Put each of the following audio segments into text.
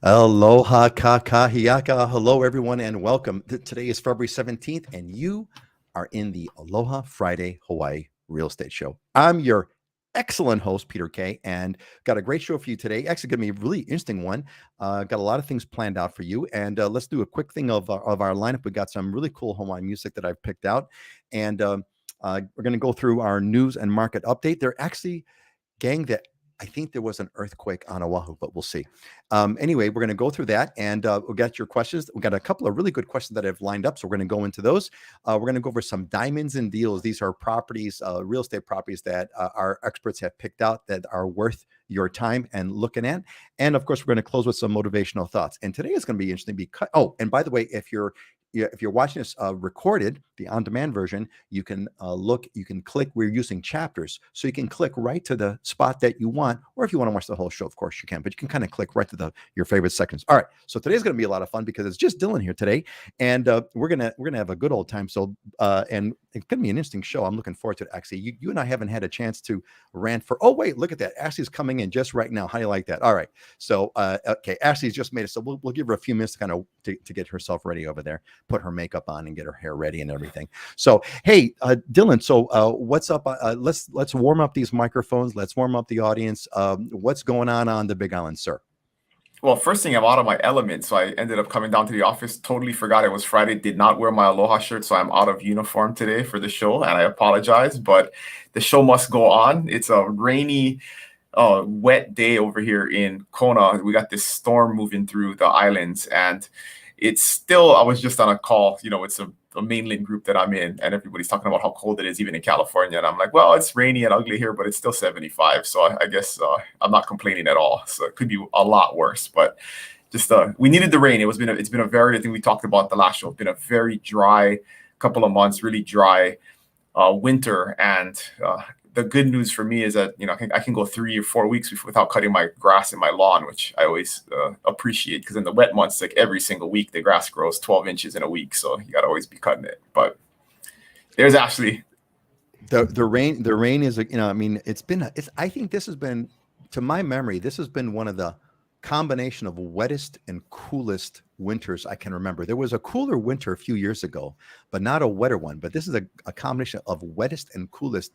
Aloha kakahiaka. Hello, everyone, and welcome. Today is February 17th, and you are in the Aloha Friday Hawaii Real Estate Show. I'm your excellent host, Peter Kay, and got a great show for you today. Actually, going to be a really interesting one. Got a lot of things planned out for you, and let's do a quick thing of our lineup. We got some really cool Hawaiian music that I've picked out, and we're going to go through our news and market update. They're actually, gang, that I think there was an earthquake on Oahu, but we'll see. Anyway, we're going to go through that, and we'll get your questions. We've got a couple of really good questions that I've lined up, so we're going to go into those. We're going to go over some diamonds and deals. These are properties, real estate properties that our experts have picked out that are worth your time and looking at. And of course, we're going to close with some motivational thoughts. And today is going to be interesting because, and by the way, if you're watching this recorded, the on-demand version, you can click. We're using chapters, so you can click right to the spot that you want, or if you want to watch the whole show, of course you can, but you can kind of click right to your favorite sections. All right, so today's going to be a lot of fun because it's just Dylan here today, and we're gonna have a good old time. So and it's going to be an interesting show. I'm looking forward to it. Actually, you and I haven't had a chance to rant for. Oh wait, look at that. Ashley's coming in just right now. How do you like that? All right, so okay, Ashley's just made it. So we'll give her a few minutes to kind of to get herself ready over there, put her makeup on and get her hair ready and everything. So, hey, Dylan, so what's up? Let's warm up these microphones. Let's warm up the audience. What's going on the Big Island, sir? Well, first thing, I'm out of my element, so I ended up coming down to the office. Totally forgot it was Friday. Did not wear my Aloha shirt, so I'm out of uniform today for the show, and I apologize, but the show must go on. It's a rainy, wet day over here in Kona. We got this storm moving through the islands, and it's still, I was just on a call, it's a mainland group that I'm in, and everybody's talking about how cold it is even in California, and I'm like, well, it's rainy and ugly here, but it's still 75, so I guess I'm not complaining at all. So it could be a lot worse, but just we needed the rain. It's been a very, I think we talked about the last show, it's been a very dry couple of months, really dry winter, and the good news for me is that I can go 3 or 4 weeks without cutting my grass in my lawn, which I always appreciate, because in the wet months, like every single week, the grass grows 12 inches in a week, so you got to always be cutting it. But there's Ashley. The rain is I think this has been, to my memory, this has been one of the combination of wettest and coolest winters I can remember. There was a cooler winter a few years ago, but not a wetter one. But this is a combination of wettest and coolest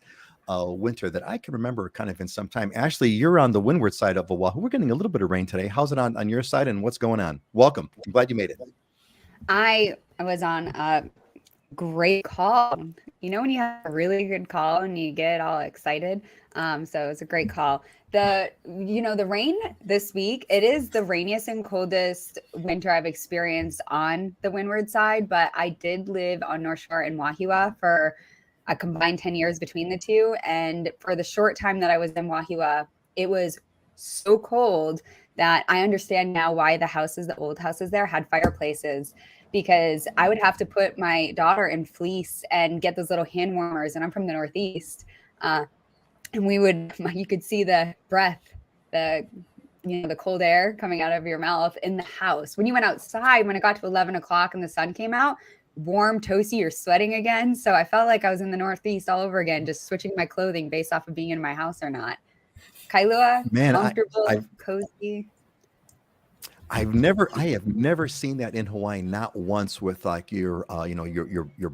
winter that I can remember kind of in some time. Ashley, you're on the windward side of Oahu. We're getting a little bit of rain today. How's it on your side, and what's going on? Welcome. I'm glad you made it. I was on a great call. When you have a really good call and you get all excited. So it's a great call. The rain this week, it is the rainiest and coldest winter I've experienced on the windward side, but I did live on North Shore in Wahua for a combined 10 years between the two. And for the short time that I was in Wahua, it was so cold that I understand now why the old houses there had fireplaces, because I would have to put my daughter in fleece and get those little hand warmers. And I'm from the Northeast. And you could see the breath, the cold air coming out of your mouth in the house. When you went outside, when it got to 11 o'clock and the sun came out, warm, toasty, you're sweating again. So I felt like I was in the Northeast all over again, just switching my clothing based off of being in my house or not. Kailua, man, comfortable, cozy. I have never seen that in Hawaii, not once, with like your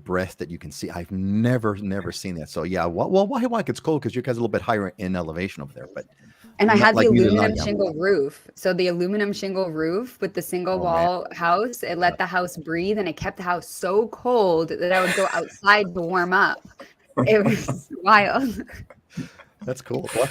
breath that you can see. I've never seen that. So yeah, well, why gets cold because you guys are a little bit higher in elevation over there, but. And I had the aluminum shingle roof. So the aluminum shingle roof with the single wall house, it let the house breathe, and it kept the house so cold that I would go outside to warm up. It was wild. That's cool. Well,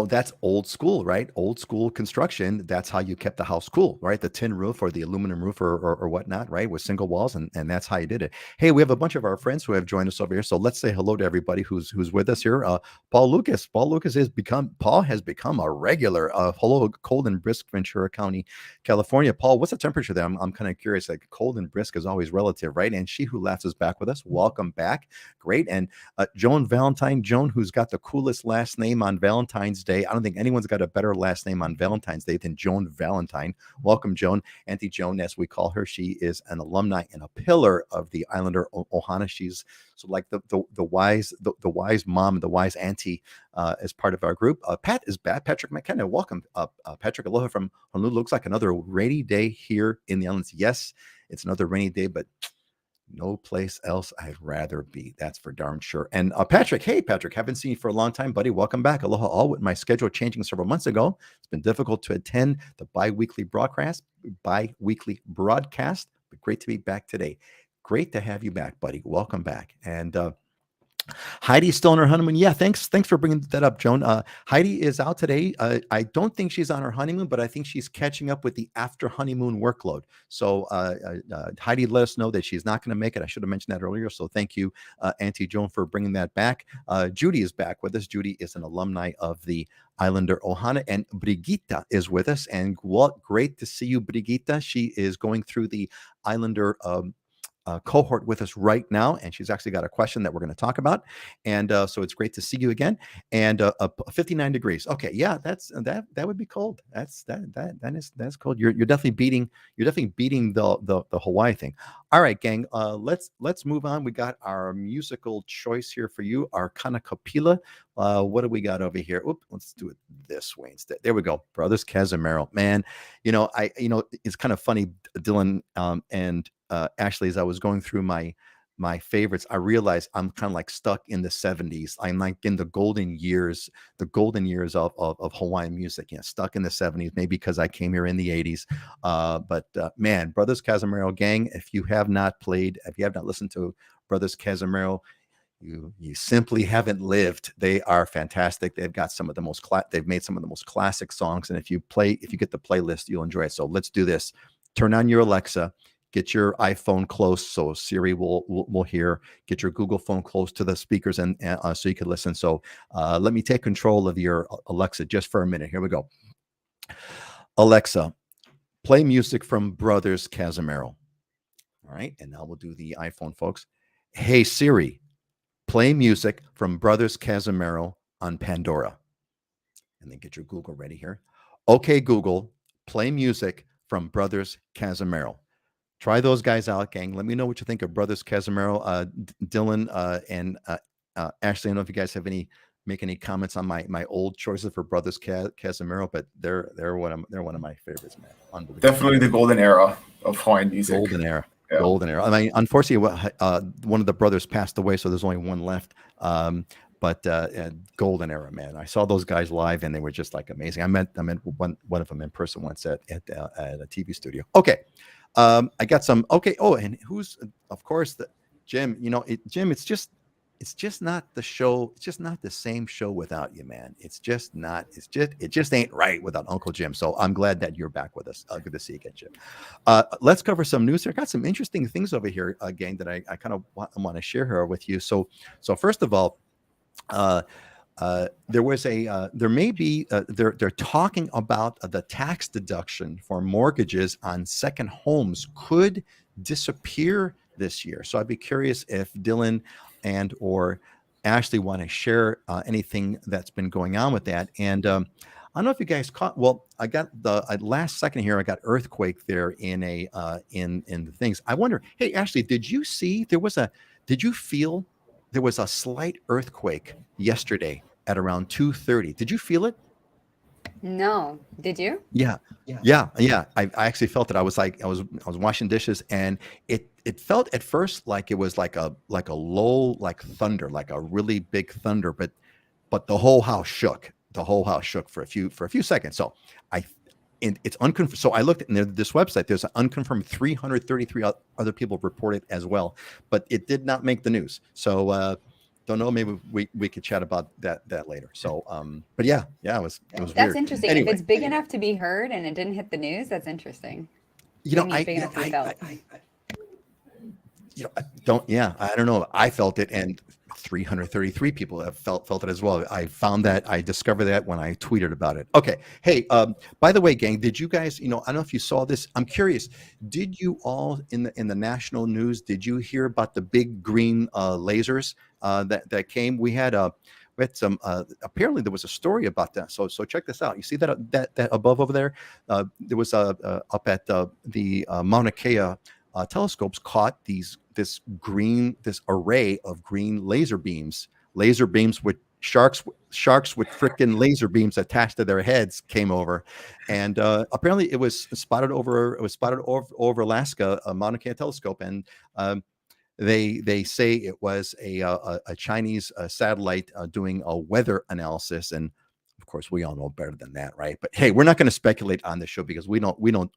that's old school, right? Old school construction. That's how you kept the house cool, right? The tin roof or the aluminum roof or whatnot, right? With single walls, and that's how you did it. Hey, we have a bunch of our friends who have joined us over here. So let's say hello to everybody who's with us here. Paul Lucas. Paul has become a regular. Hello, cold and brisk, Ventura County, California. Paul, what's the temperature there? I'm kind of curious. Like, cold and brisk is always relative, right? And She Who Laughs is back with us. Welcome back. Great. And Joan Valentine, who's got the coolest last name on Valentine's Valentine's Day. I don't think anyone's got a better last name on Valentine's Day than Joan Valentine. Welcome, Joan. Auntie Joan, as we call her. She is an alumni and a pillar of the Islander Ohana. She's so like the wise mom, the wise auntie as part of our group. Pat is back. Patrick McKenna, welcome. Patrick, aloha from Honolulu. Looks like another rainy day here in the islands. Yes, it's another rainy day, but no place else I'd rather be. That's for darn sure. And Patrick, hey, Patrick, haven't seen you for a long time, buddy. Welcome back. Aloha all. With my schedule changing several months ago, it's been difficult to attend the bi-weekly broadcast, but great to be back today. Great to have you back, buddy. Welcome back. And Heidi's still on her honeymoon. Yeah, thanks for bringing that up, Joan. Heidi is out today. I don't think she's on her honeymoon, but I think she's catching up with the after honeymoon workload. So Heidi let us know that she's not going to make it. I should have mentioned that earlier. So thank you, Auntie Joan, for bringing that back. Judy is back with us. Judy is an alumni of the Islander Ohana, and Brigitta is with us. And what great to see you, Brigitta. She is going through the Islander cohort with us right now, and she's actually got a question that we're going to talk about. And so it's great to see you again. And 59 degrees. Okay, yeah, that would be cold. That's cold. You're definitely beating the Hawaii thing. All right, gang. Let's move on. We got our musical choice here for you. Our Kanakapila. What do we got over here? Oop, let's do it this way instead. There we go. Brothers Cazimero. Man, it's kind of funny, Dylan and Ashley, as I was going through my favorites, I realized I'm kind of like stuck in the 70s. I'm like in the golden years of Hawaiian music. Yeah, stuck in the 70s, maybe because I came here in the 80s. But man, Brothers Cazimero, gang, if you have not listened to Brothers Cazimero, you simply haven't lived. They are fantastic. They've got some of the most they've made some of the most classic songs, and if you get the playlist, you'll enjoy it. So let's do this. Turn on your Alexa. Get your iPhone close so Siri will hear. Get your Google phone close to the speakers and so you can listen. So let me take control of your Alexa just for a minute. Here we go. Alexa, play music from Brothers Cazimero. All right, and now we'll do the iPhone, folks. Hey Siri, play music from Brothers Cazimero on Pandora. And then get your Google ready here. Okay, Google, play music from Brothers Cazimero. Try those guys out, gang. Let me know what you think of Brothers Cazimero. Dylan and Ashley, I don't know if you guys make any comments on my old choices for Brothers Cazimero, but they're one of my favorites, man. Unbelievable. Definitely the golden era of Hawaiian music. Golden era. Yeah. Golden era. I mean, unfortunately, one of the brothers passed away, so there's only one left. But golden era, man. I saw those guys live, and they were just like amazing. I met one of them in person once at a TV studio. Okay. I got some. Okay. Oh, and who's, of course, Jim. Jim. It's just not the show. It's just not the same show without you, man. It just ain't right without Uncle Jim. So I'm glad that you're back with us. Good to see you again, Jim. Let's cover some news. I got some interesting things over here, gang, that I kind of want to share here with you. So first of all, they're talking about the tax deduction for mortgages on second homes could disappear this year. So I'd be curious if Dylan and or Ashley want to share anything that's been going on with that. And I don't know if you guys caught. Well, I got the last second here. I got earthquake there in the things. I wonder. Hey, Ashley, did you feel there was a slight earthquake yesterday at around 2:30? Did you feel it? No. Did you? Yeah. I actually felt it. I was washing dishes, and it felt at first like it was like a low, like thunder, like a really big thunder, but the whole house shook. The whole house shook for a few seconds. So it's unconfirmed. So I looked at this website. There's an unconfirmed 333 other people reported as well, but it did not make the news. So don't know. Maybe we could chat about that later. So but yeah, it was That's weird. interesting. Anyway, if it's big enough to be heard and it didn't hit the news, that's interesting. big enough I don't know. I felt it, and 333 people have felt it as well. I discovered that when I tweeted about it. Okay. Hey, by the way, gang, did you guys, I don't know if you saw this. I'm curious. Did you all in the national news, did you hear about the big green lasers that came? We had met some. Apparently, there was a story about that. So check this out. You see that above over there? There was up at the Mauna Kea telescopes caught this array of green laser beams with sharks with freaking laser beams attached to their heads came over, and apparently it was spotted over Alaska, a Mauna Kea telescope, and they say it was a Chinese satellite doing a weather analysis, and of course we all know better than that, right? But hey, we're not going to speculate on the show because we don't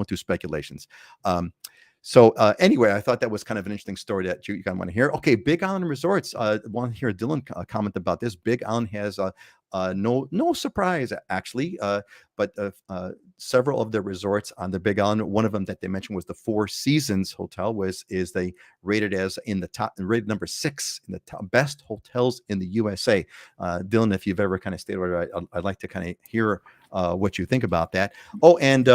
do speculations. So anyway, I thought that was kind of an interesting story that you guys want to hear. Okay, Big Island Resorts. Want to hear Dylan comment about this. Big Island has no surprise actually, but several of the resorts on the Big Island. One of them that they mentioned was the Four Seasons Hotel. They rated as rated number 6 in the top best hotels in the USA. Dylan, if you've ever kind of stayed over, I'd like to kind of hear what you think about that. Oh, and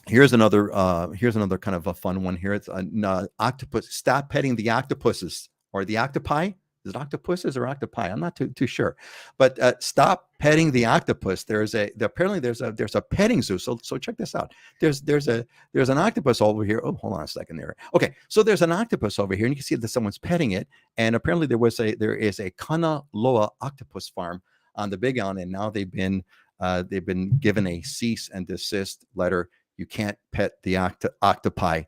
here's another kind of a fun one here. It's an octopus. Stop petting the octopuses or the octopi. Is it octopuses or octopi? I'm not too sure, but stop petting the octopus. Apparently there's a petting zoo. So check this out. There's an octopus over here. Oh, hold on a second there. Okay, so there's an octopus over here, and you can see that someone's petting it. And apparently there is a Kanakapila octopus farm on the Big Island, and now they've been given a cease and desist letter. You can't pet the octopi.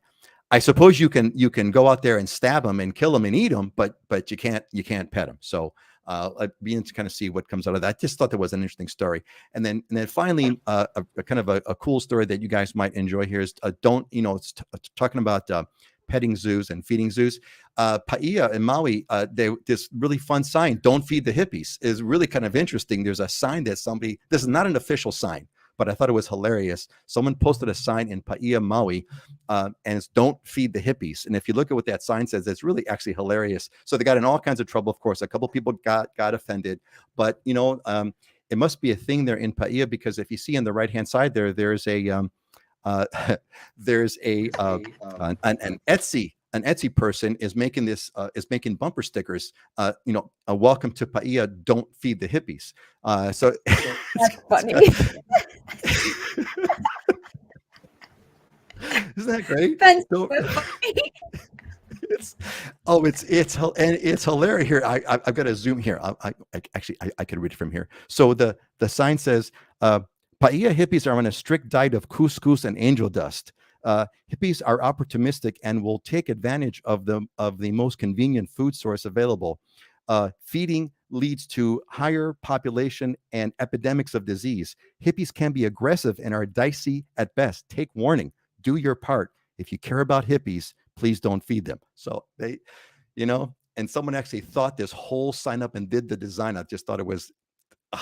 I suppose you can go out there and stab them and kill them and eat them, but you can't pet them. So I'd be interested to kind of see what comes out of that. Just thought that was an interesting story. And then finally, a kind of a cool story that you guys might enjoy here is it's talking about petting zoos and feeding zoos. Paia in Maui, this really fun sign, "Don't feed the hippies," is really kind of interesting. There's a sign that this is not an official sign, but I thought it was hilarious. Someone posted a sign in Paia, Maui, and it's "Don't feed the hippies." And if you look at what that sign says, it's really actually hilarious. So they got in all kinds of trouble. Of course, a couple people got offended, but it must be a thing there in Paia, because if you see on the right hand side there's a an Etsy person is making bumper stickers. Welcome to Paia, don't feed the hippies. So that's funny. Isn't that great? That's so funny. It's hilarious here. I've got to zoom here. I could read it from here. So the sign says, Paia hippies are on a strict diet of couscous and angel dust. Hippies are opportunistic and will take advantage of the most convenient food source available. Feeding leads to higher population and epidemics of disease. Hippies can be aggressive and are dicey at best. Take warning. Do your part. If you care about hippies, please don't feed them. So they, and someone actually thought this whole sign up and did the design. I just thought it was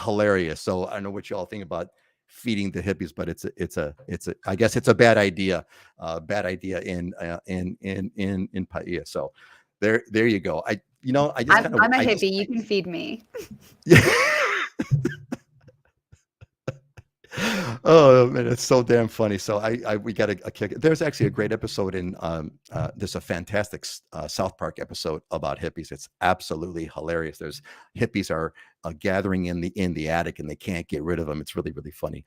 hilarious. So I don't know what you all think about feeding the hippies, but I guess it's a bad idea in Paia. So there you go. I'm a hippie. You can feed me. Yeah. Oh man, it's so damn funny. So we got a kick. There's actually a great episode in there's a fantastic South Park episode about hippies. It's absolutely hilarious. There's hippies are gathering in the attic and they can't get rid of them. It's really, really funny.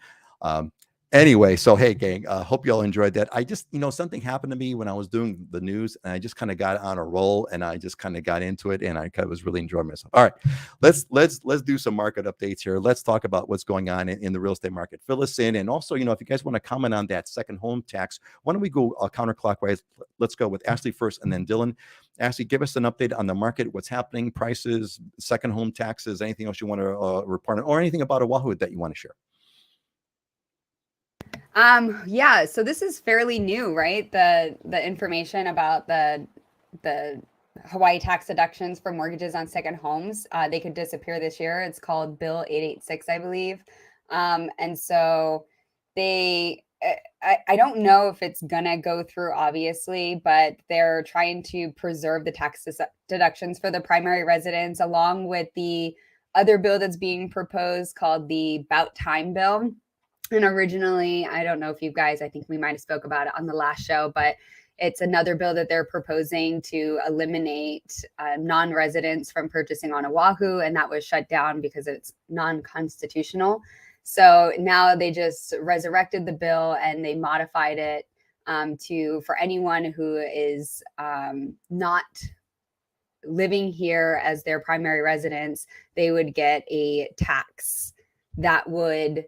Anyway, so hey gang, hope you all enjoyed that. I just, something happened to me when I was doing the news, and I just kind of got on a roll, and I just kind of got into it, and I kind of was really enjoying myself. All right, let's do some market updates here. Let's talk about what's going on in the real estate market. Fill us in, and also, if you guys want to comment on that second home tax, why don't we go counterclockwise? Let's go with Ashley first, and then Dylan. Ashley, give us an update on the market, what's happening, prices, second home taxes, anything else you want to report on, or anything about Oahu that you want to share. Yeah, so this is fairly new, right? The information about the Hawaii tax deductions for mortgages on second homes, they could disappear this year. It's called Bill 886, I believe. And so I don't know if it's gonna go through, obviously, but they're trying to preserve the tax deductions for the primary residents, along with the other bill that's being proposed called the About Time Bill. And originally, I don't know if you guys, I think we might have spoke about it on the last show, but It's another bill that they're proposing to eliminate non-residents from purchasing on Oahu, and that was shut down because it's non-constitutional. So now they just resurrected the bill and they modified it for anyone who is not living here as their primary residence, they would get a tax that would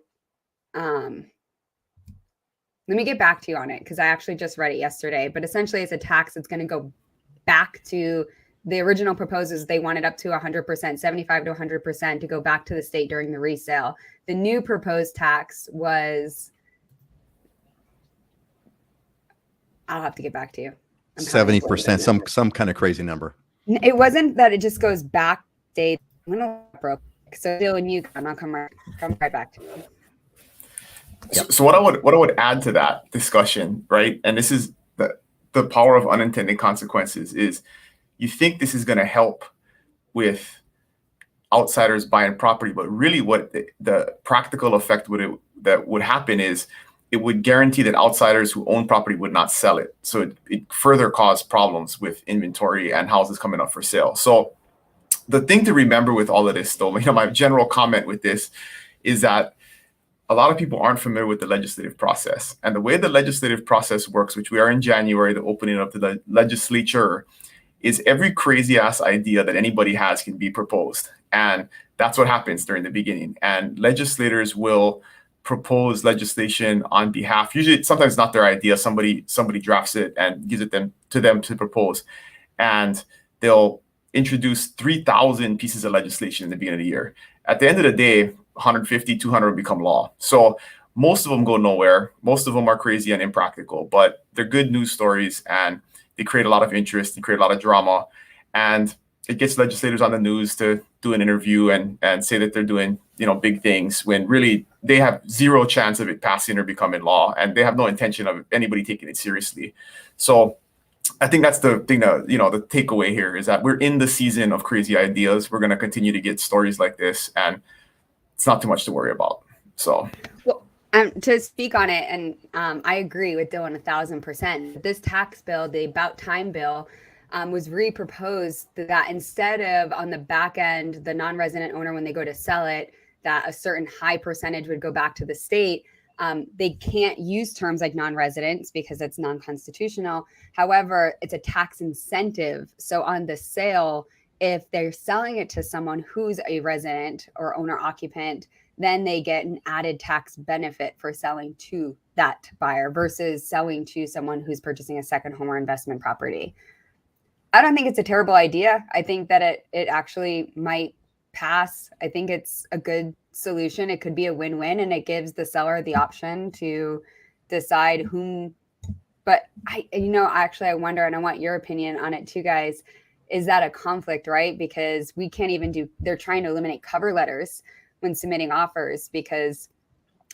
let me get back to you on it because I actually just read it yesterday, but essentially it's a tax that's going to go back to the original proposals. They wanted up to 100%, 75 to 100% to go back to the state during the resale. The new proposed tax was, I'll have to get back to you. 70%, some kind of crazy number. It wasn't that it just goes back state. I'm gonna broke. So Bill and you come, I'll come right back to you. So what I would add to that discussion, right? And this is the power of unintended consequences is you think this is going to help with outsiders buying property, but really what the practical effect that would happen is it would guarantee that outsiders who own property would not sell it. So it further caused problems with inventory and houses coming up for sale. So the thing to remember with all of this, though, my general comment with this is that a lot of people aren't familiar with the legislative process. And the way the legislative process works, which we are in January, the opening of the legislature, is every crazy ass idea that anybody has can be proposed. And that's what happens during the beginning. And legislators will propose legislation on behalf, usually sometimes not their idea, somebody drafts it and gives it to them to propose. And they'll introduce 3,000 pieces of legislation in the beginning of the year. At the end of the day, 150, 200 will become law. So most of them go nowhere. Most of them are crazy and impractical, but they're good news stories and they create a lot of interest and create a lot of drama. And it gets legislators on the news to do an interview and say that they're doing, big things when really they have zero chance of it passing or becoming law. And they have no intention of anybody taking it seriously. So I think that's the thing that, the takeaway here is that we're in the season of crazy ideas. We're going to continue to get stories like this, and it's not too much to worry about. So, well, to speak on it, and I agree with Dylan 1,000%. This tax bill, the About Time bill, was re-proposed that instead of on the back end, the non-resident owner, when they go to sell it, that a certain high percentage would go back to the state. They can't use terms like non-residents because it's non-constitutional. However, it's a tax incentive. So on the sale, if they're selling it to someone who's a resident or owner occupant, then they get an added tax benefit for selling to that buyer versus selling to someone who's purchasing a second home or investment property. I don't think it's a terrible idea. I think that it actually might pass. I think it's a good solution. It could be a win-win, and it gives the seller the option to decide whom. But I wonder, and I want your opinion on it too, guys. Is that a conflict, right? Because we can't even they're trying to eliminate cover letters when submitting offers because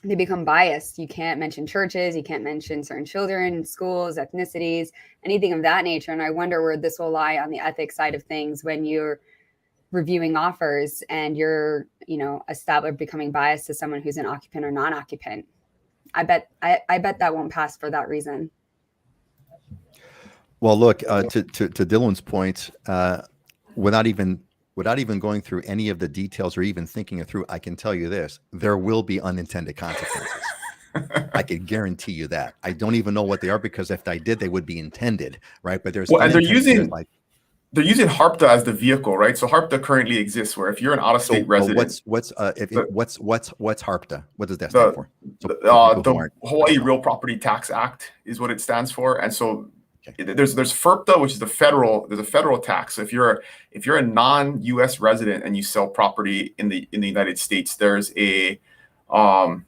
they become biased. You can't mention churches, you can't mention certain children, schools, ethnicities, anything of that nature. And I wonder where this will lie on the ethics side of things when you're reviewing offers and you're, becoming biased to someone who's an occupant or non-occupant. I bet that won't pass for that reason. Well, look, to Dylan's point, without even going through any of the details or even thinking it through, I can tell you this: there will be unintended consequences. I can guarantee you that. I don't even know what they are because if I did, they would be intended, right? But there's and they're using HARPTA as the vehicle, right? So HARPTA currently exists where if you're an out-of-state resident, what's HARPTA? What does that stand for? The Hawaii Real Property Tax Act is what it stands for, and so. There's FERPTA, which is there's a federal tax. So if you're a non-U.S. resident and you sell property in the United States, there's a I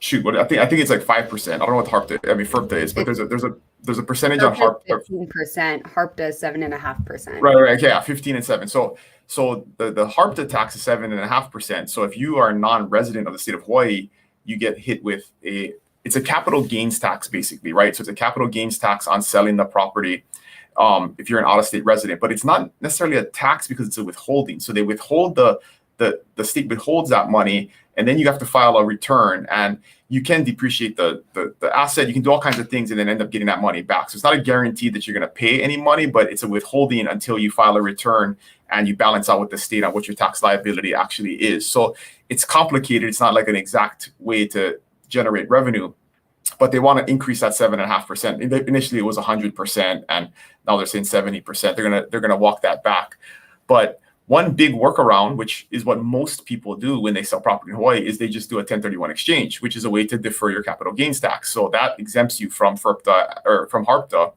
think it's like 5%. I don't know what FERPTA is, but there's a percentage on HARPTA. 15%. HARPTA is 7.5%. Right. Yeah, 15 and 7. So the HARPTA tax is 7.5%. So if you are a non-resident of the state of Hawaii, you get hit with it's a capital gains tax, basically, right? So it's a capital gains tax on selling the property if you're an out-of-state resident. But it's not necessarily a tax because it's a withholding. So they withhold the the state withholds that money, and then you have to file a return, and you can depreciate the asset. You can do all kinds of things and then end up getting that money back. So it's not a guarantee that you're going to pay any money, but it's a withholding until you file a return and you balance out with the state on what your tax liability actually is. So it's complicated. It's not like an exact way to generate revenue, but they want to increase that 7.5%. Initially it was 100%, and now they're saying 70%. They're gonna walk that back. But one big workaround, which is what most people do when they sell property in Hawaii, is they just do a 1031 exchange, which is a way to defer your capital gains tax. So that exempts you from FERPTA or from HARPTA,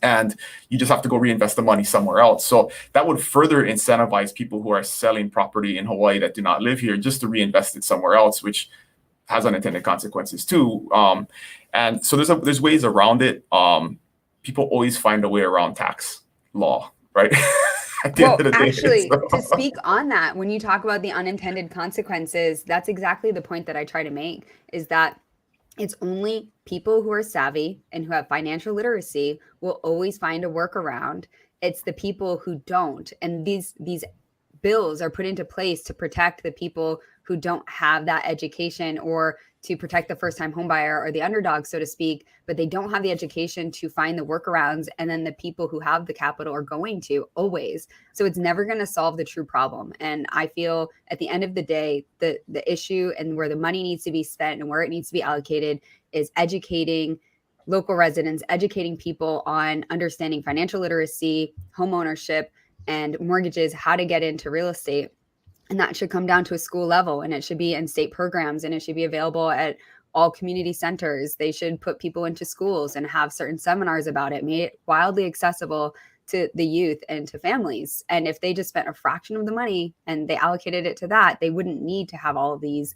and you just have to go reinvest the money somewhere else. So that would further incentivize people who are selling property in Hawaii that do not live here just to reinvest it somewhere else, which has unintended consequences too. And so there's ways around it. People always find a way around tax law, right? Well, actually, to speak on that, when you talk about the unintended consequences, that's exactly the point that I try to make, is that it's only people who are savvy and who have financial literacy will always find a workaround. It's the people who don't. And these bills are put into place to protect the people who don't have that education, or to protect the first-time homebuyer or the underdog, so to speak, but they don't have the education to find the workarounds. And then the people who have the capital are going to always. So it's never going to solve the true problem. And I feel at the end of the day, the issue and where the money needs to be spent and where it needs to be allocated is educating local residents, educating people on understanding financial literacy, home ownership, and mortgages, how to get into real estate. And that should come down to a school level, and it should be in state programs, and it should be available at all community centers. They should put people into schools and have certain seminars about it, make it wildly accessible to the youth and to families. And if they just spent a fraction of the money and they allocated it to that, they wouldn't need to have all of these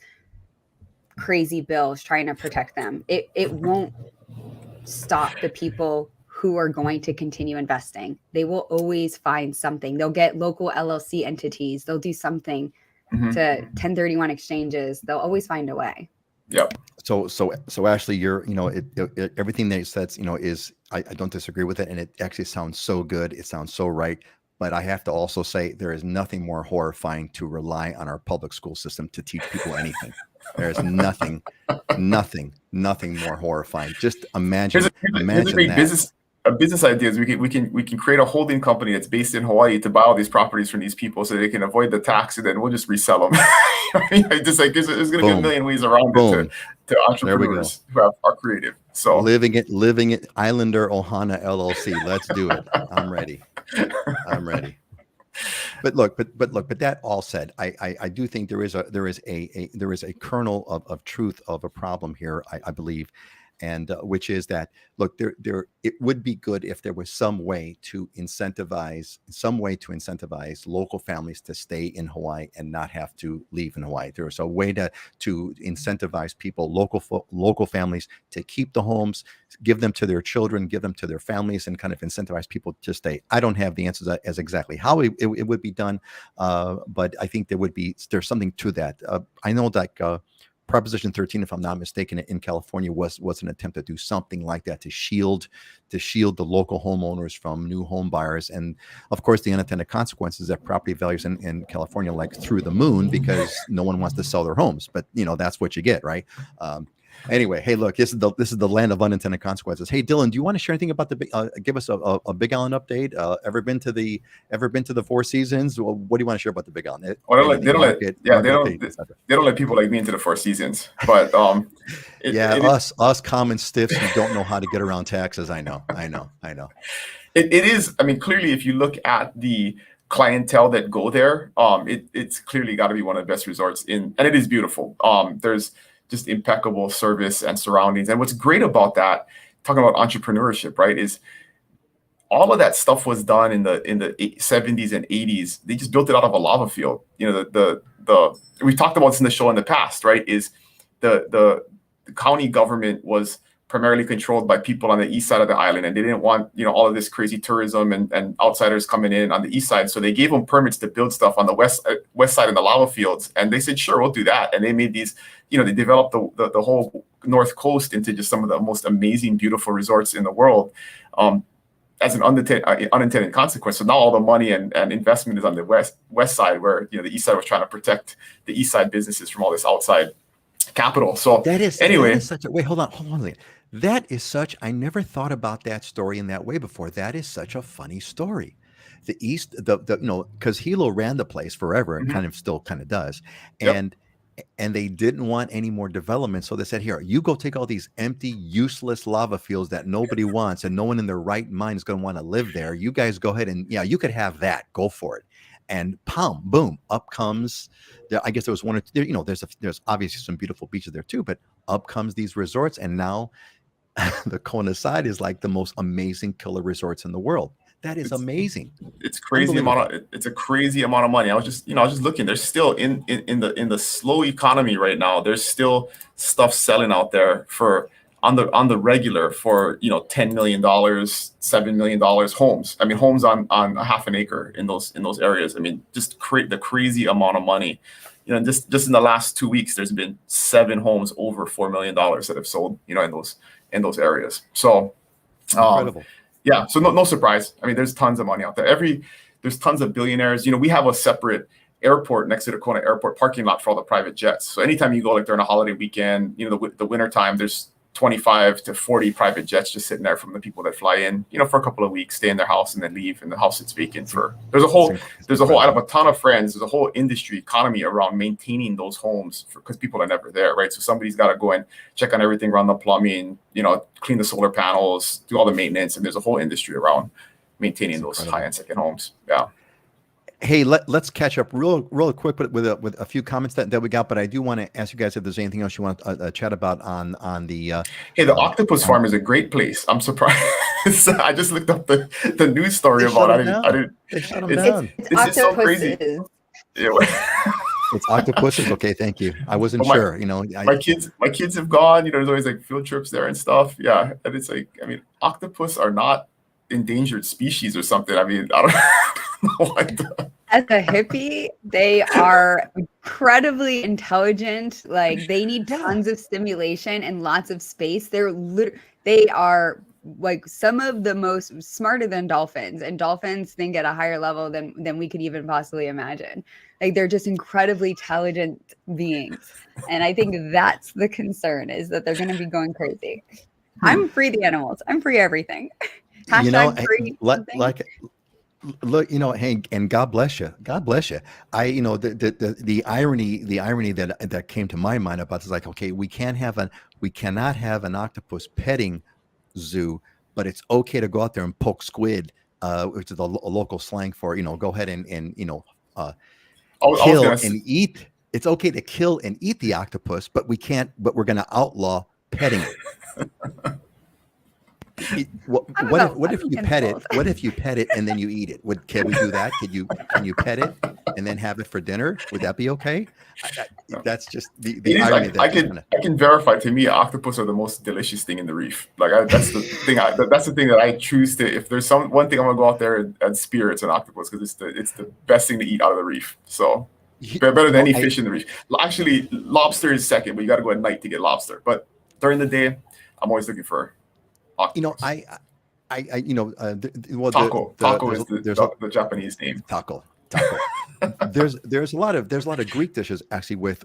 crazy bills trying to protect them. It won't stop the people who are going to continue investing. They will always find something. They'll get local LLC entities. They'll do something to 1031 exchanges. They'll always find a way. Yep. So Ashley, you're, everything that you said, is, I don't disagree with it. And it actually sounds so good. It sounds so right. But I have to also say there is nothing more horrifying to rely on our public school system to teach people anything. There is nothing more horrifying. Just imagine that. A business idea is we can create a holding company that's based in Hawaii to buy all these properties from these people so they can avoid the tax, and then we'll just resell them. Just like there's going to be a million ways around it to entrepreneurs who are creative. So living it, Islander Ohana LLC. Let's do it. I'm ready. But that all said, I do think there is a kernel of truth of a problem here. I believe. And which is that, look, it would be good if there was some way to incentivize local families to stay in Hawaii and not have to leave in Hawaii. There was a way to incentivize people, local families, to keep the homes, give them to their children, give them to their families, and kind of incentivize people to stay. I don't have the answers as exactly how it would be done, but I think there's something to that. I know that. Proposition 13, if I'm not mistaken, in California was an attempt to do something like that to shield the local homeowners from new home buyers. And of course, the unintended consequences that property values in California like through the moon because no one wants to sell their homes. But that's what you get, right? Anyway, hey, look, this is the land of unintended consequences. Hey, Dylan, do you want to share anything about give us a Big Island update? Ever been to the Four Seasons? Well, what do you want to share about the Big Island? They don't let people like me into the Four Seasons, but us common stiffs who don't know how to get around taxes. I know. It is. I mean, clearly, if you look at the clientele that go there, it's clearly got to be one of the best resorts and it is beautiful. There's just impeccable service and surroundings. And what's great about that, talking about entrepreneurship, right, is all of that stuff was done in the 70s and 80s. They just built it out of a lava field. We talked about this in the show in the past, right, is the county government was primarily controlled by people on the east side of the island, and they didn't want all of this crazy tourism and outsiders coming in on the east side. So they gave them permits to build stuff on the west side in the lava fields, and they said, sure, we'll do that. And they made these, they developed the whole north coast into just some of the most amazing, beautiful resorts in the world. as an unintended consequence. So now all the money and investment is on the west side, where the east side was trying to protect the east side businesses from all this outside capital. So that is such a wait. Hold on a second. That is such. I never thought about that story in that way before. That is such a funny story. The East, because Hilo ran the place forever and kind of does, and they didn't want any more development, so they said, "Here, you go take all these empty, useless lava fields that nobody wants, and no one in their right mind is going to want to live there. You guys go ahead and you could have that. Go for it." And boom, up comes. I guess there was one or two. There's obviously some beautiful beaches there too, but up comes these resorts, and now the Kona side is like the most amazing killer resorts in the world. That is amazing. It's crazy it's a crazy amount of money. I was just looking. There's still in the slow economy right now. There's still stuff selling out there for on the regular for $10 million, $7 million homes. I mean, homes on a half an acre in those areas. I mean, just the crazy amount of money. Just in the last 2 weeks, there's been 7 homes over $4 million that have sold. In those areas. So incredible. Yeah, so no surprise. I mean, there's tons of money out there. There's tons of billionaires. We have a separate airport next to the Kona airport parking lot for all the private jets. So anytime you go, like during a holiday weekend, the winter time, there's 25 to 40 private jets just sitting there from the people that fly in, for a couple of weeks, stay in their house and then leave, and the house sits vacant there's a whole I have a ton of friends. There's a whole industry economy around maintaining those homes because people are never there, right? So somebody's got to go and check on everything, run the plumbing, clean the solar panels, do all the maintenance, and there's a whole industry around maintaining those high-end second homes. Yeah. Hey, let's catch up real quick with a few comments that we got, but I do want to ask you guys if there's anything else you want to chat about on the. Hey, the Octopus Farm is a great place. I'm surprised. I just looked up the news story about it. I didn't. They shut them down. It's so crazy. It's octopuses. Okay, thank you. I wasn't sure. My kids have gone. There's always like field trips there and stuff. Yeah, and it's like, I mean, octopus are not endangered species or something. I mean, I don't know what. As a hippie, they are incredibly intelligent. Like, they need tons of stimulation and lots of space. They are like some of the most smarter than dolphins, and dolphins think at a higher level than we could even possibly imagine. Like, they're just incredibly intelligent beings. And I think that's the concern, is that they're going to be going crazy. I'm free the animals. I'm free everything. Hashtag free. Look, hey, and God bless you. God bless you. The irony that came to my mind about is like, okay, we cannot have an octopus petting zoo, but it's okay to go out there and poke squid, which is a local slang for go ahead and kill and eat. It's okay to kill and eat the octopus, but we can't. But we're going to outlaw petting it. What if you pet it? What if you pet it and then you eat it? Can we do that? Can you pet it and then have it for dinner? Would that be okay? That's just the irony. I can verify. To me, octopus are the most delicious thing in the reef. Like, that's the thing. That's the thing that I choose to. If there's one thing I'm gonna go out there and spear, it's an octopus, because it's the best thing to eat out of the reef. So better than any fish in the reef. Actually, lobster is second, but you got to go at night to get lobster. But during the day, I'm always looking for octopus. Taco is the Japanese name. Taco. There's a lot of Greek dishes actually with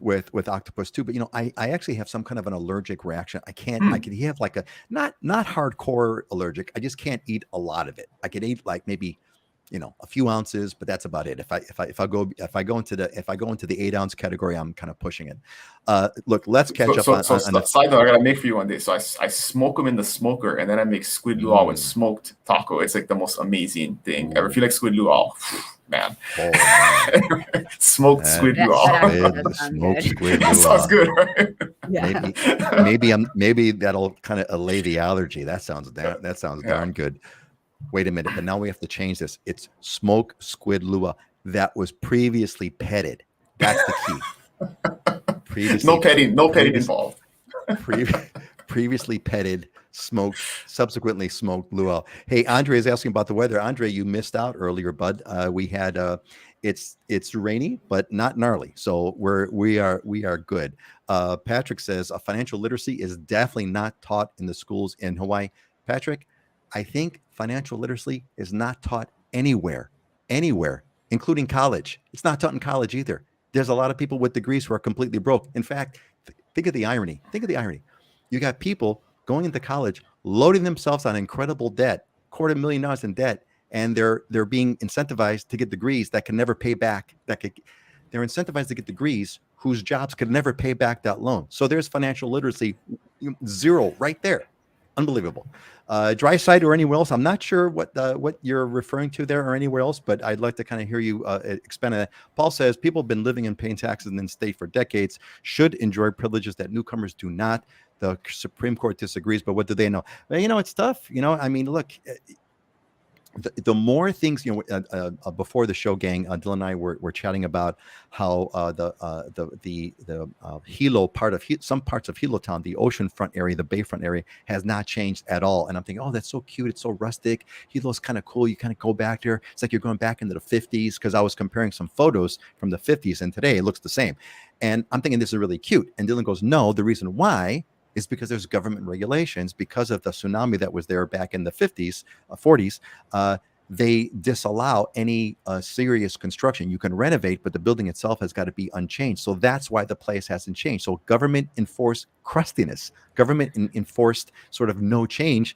octopus too. But I actually have some kind of an allergic reaction. I can't. I could have like a not hardcore allergic. I just can't eat a lot of it. I could eat like maybe a few ounces, but that's about it. If I go into the 8-ounce category, I'm kind of pushing it. Look, let's catch up on side note I gotta make for you one day. So I smoke them in the smoker, and then I make squid luau with smoked taco. It's like the most amazing thing ever. If you like squid luau, man. Smoked squid luau. Smoked squid luau. That sounds good, right? Yeah. Maybe that'll kind of allay the allergy. That sounds darn good. Wait a minute, but now we have to change this. It's smoked squid luau that was previously petted. That's the key. No petting involved. Previously petted, smoked, subsequently smoked luau. Hey, Andre is asking about the weather. Andre, you missed out earlier, bud. We had it's rainy, but not gnarly, so we are good. Patrick says financial literacy is definitely not taught in the schools in Hawaii. Patrick, I think financial literacy is not taught anywhere, including college. It's not taught in college either. There's a lot of people with degrees who are completely broke. In fact, think of the irony. You got people going into college, loading themselves on incredible debt, $250,000 in debt, and they're being incentivized to get degrees that can never pay back. They're incentivized to get degrees whose jobs could never pay back that loan. So there's financial literacy zero right there. Unbelievable. Dry side or anywhere else? I'm not sure what you're referring to there or anywhere else, but I'd like to kind of hear you expand on that. Paul says people have been living and paying taxes in the state for decades, should enjoy privileges that newcomers do not. The Supreme Court disagrees, but what do they know? Well, it's tough. I mean, look, the more things, before the show, gang, Dylan and I were chatting about how the Hilo part of some parts of Hilo town, the oceanfront area, the bayfront area, has not changed at all. And I'm thinking, oh, that's so cute. It's so rustic. Hilo's kind of cool. You kind of go back there. It's like you're going back into the 50s, because I was comparing some photos from the 50s, and today it looks the same. And I'm thinking this is really cute. And Dylan goes, no, the reason why is because there's government regulations because of the tsunami that was there back in the 50s, 40s. They disallow any serious construction. You can renovate, but the building itself has got to be unchanged. So that's why the place hasn't changed. So government enforced crustiness, government enforced sort of no change.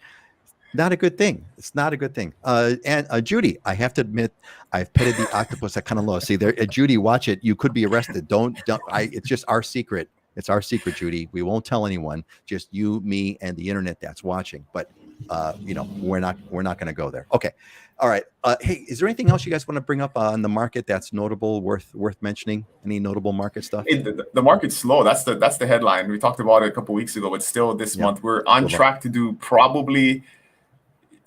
Not a good thing. It's not a good thing. And Judy, I have to admit, I've petted the octopus at Kanaloa. See there, Judy, watch it. You could be arrested. Don't. It's just our secret. It's our secret, Judy. We won't tell anyone. Just you, me, and the internet that's watching. But we're not going to go there. Okay. All right. Hey, is there anything else you guys want to bring up on the market that's notable, worth mentioning? Any notable market stuff? The market's slow. That's the headline. We talked about it a couple of weeks ago, but still this month we're on track to do probably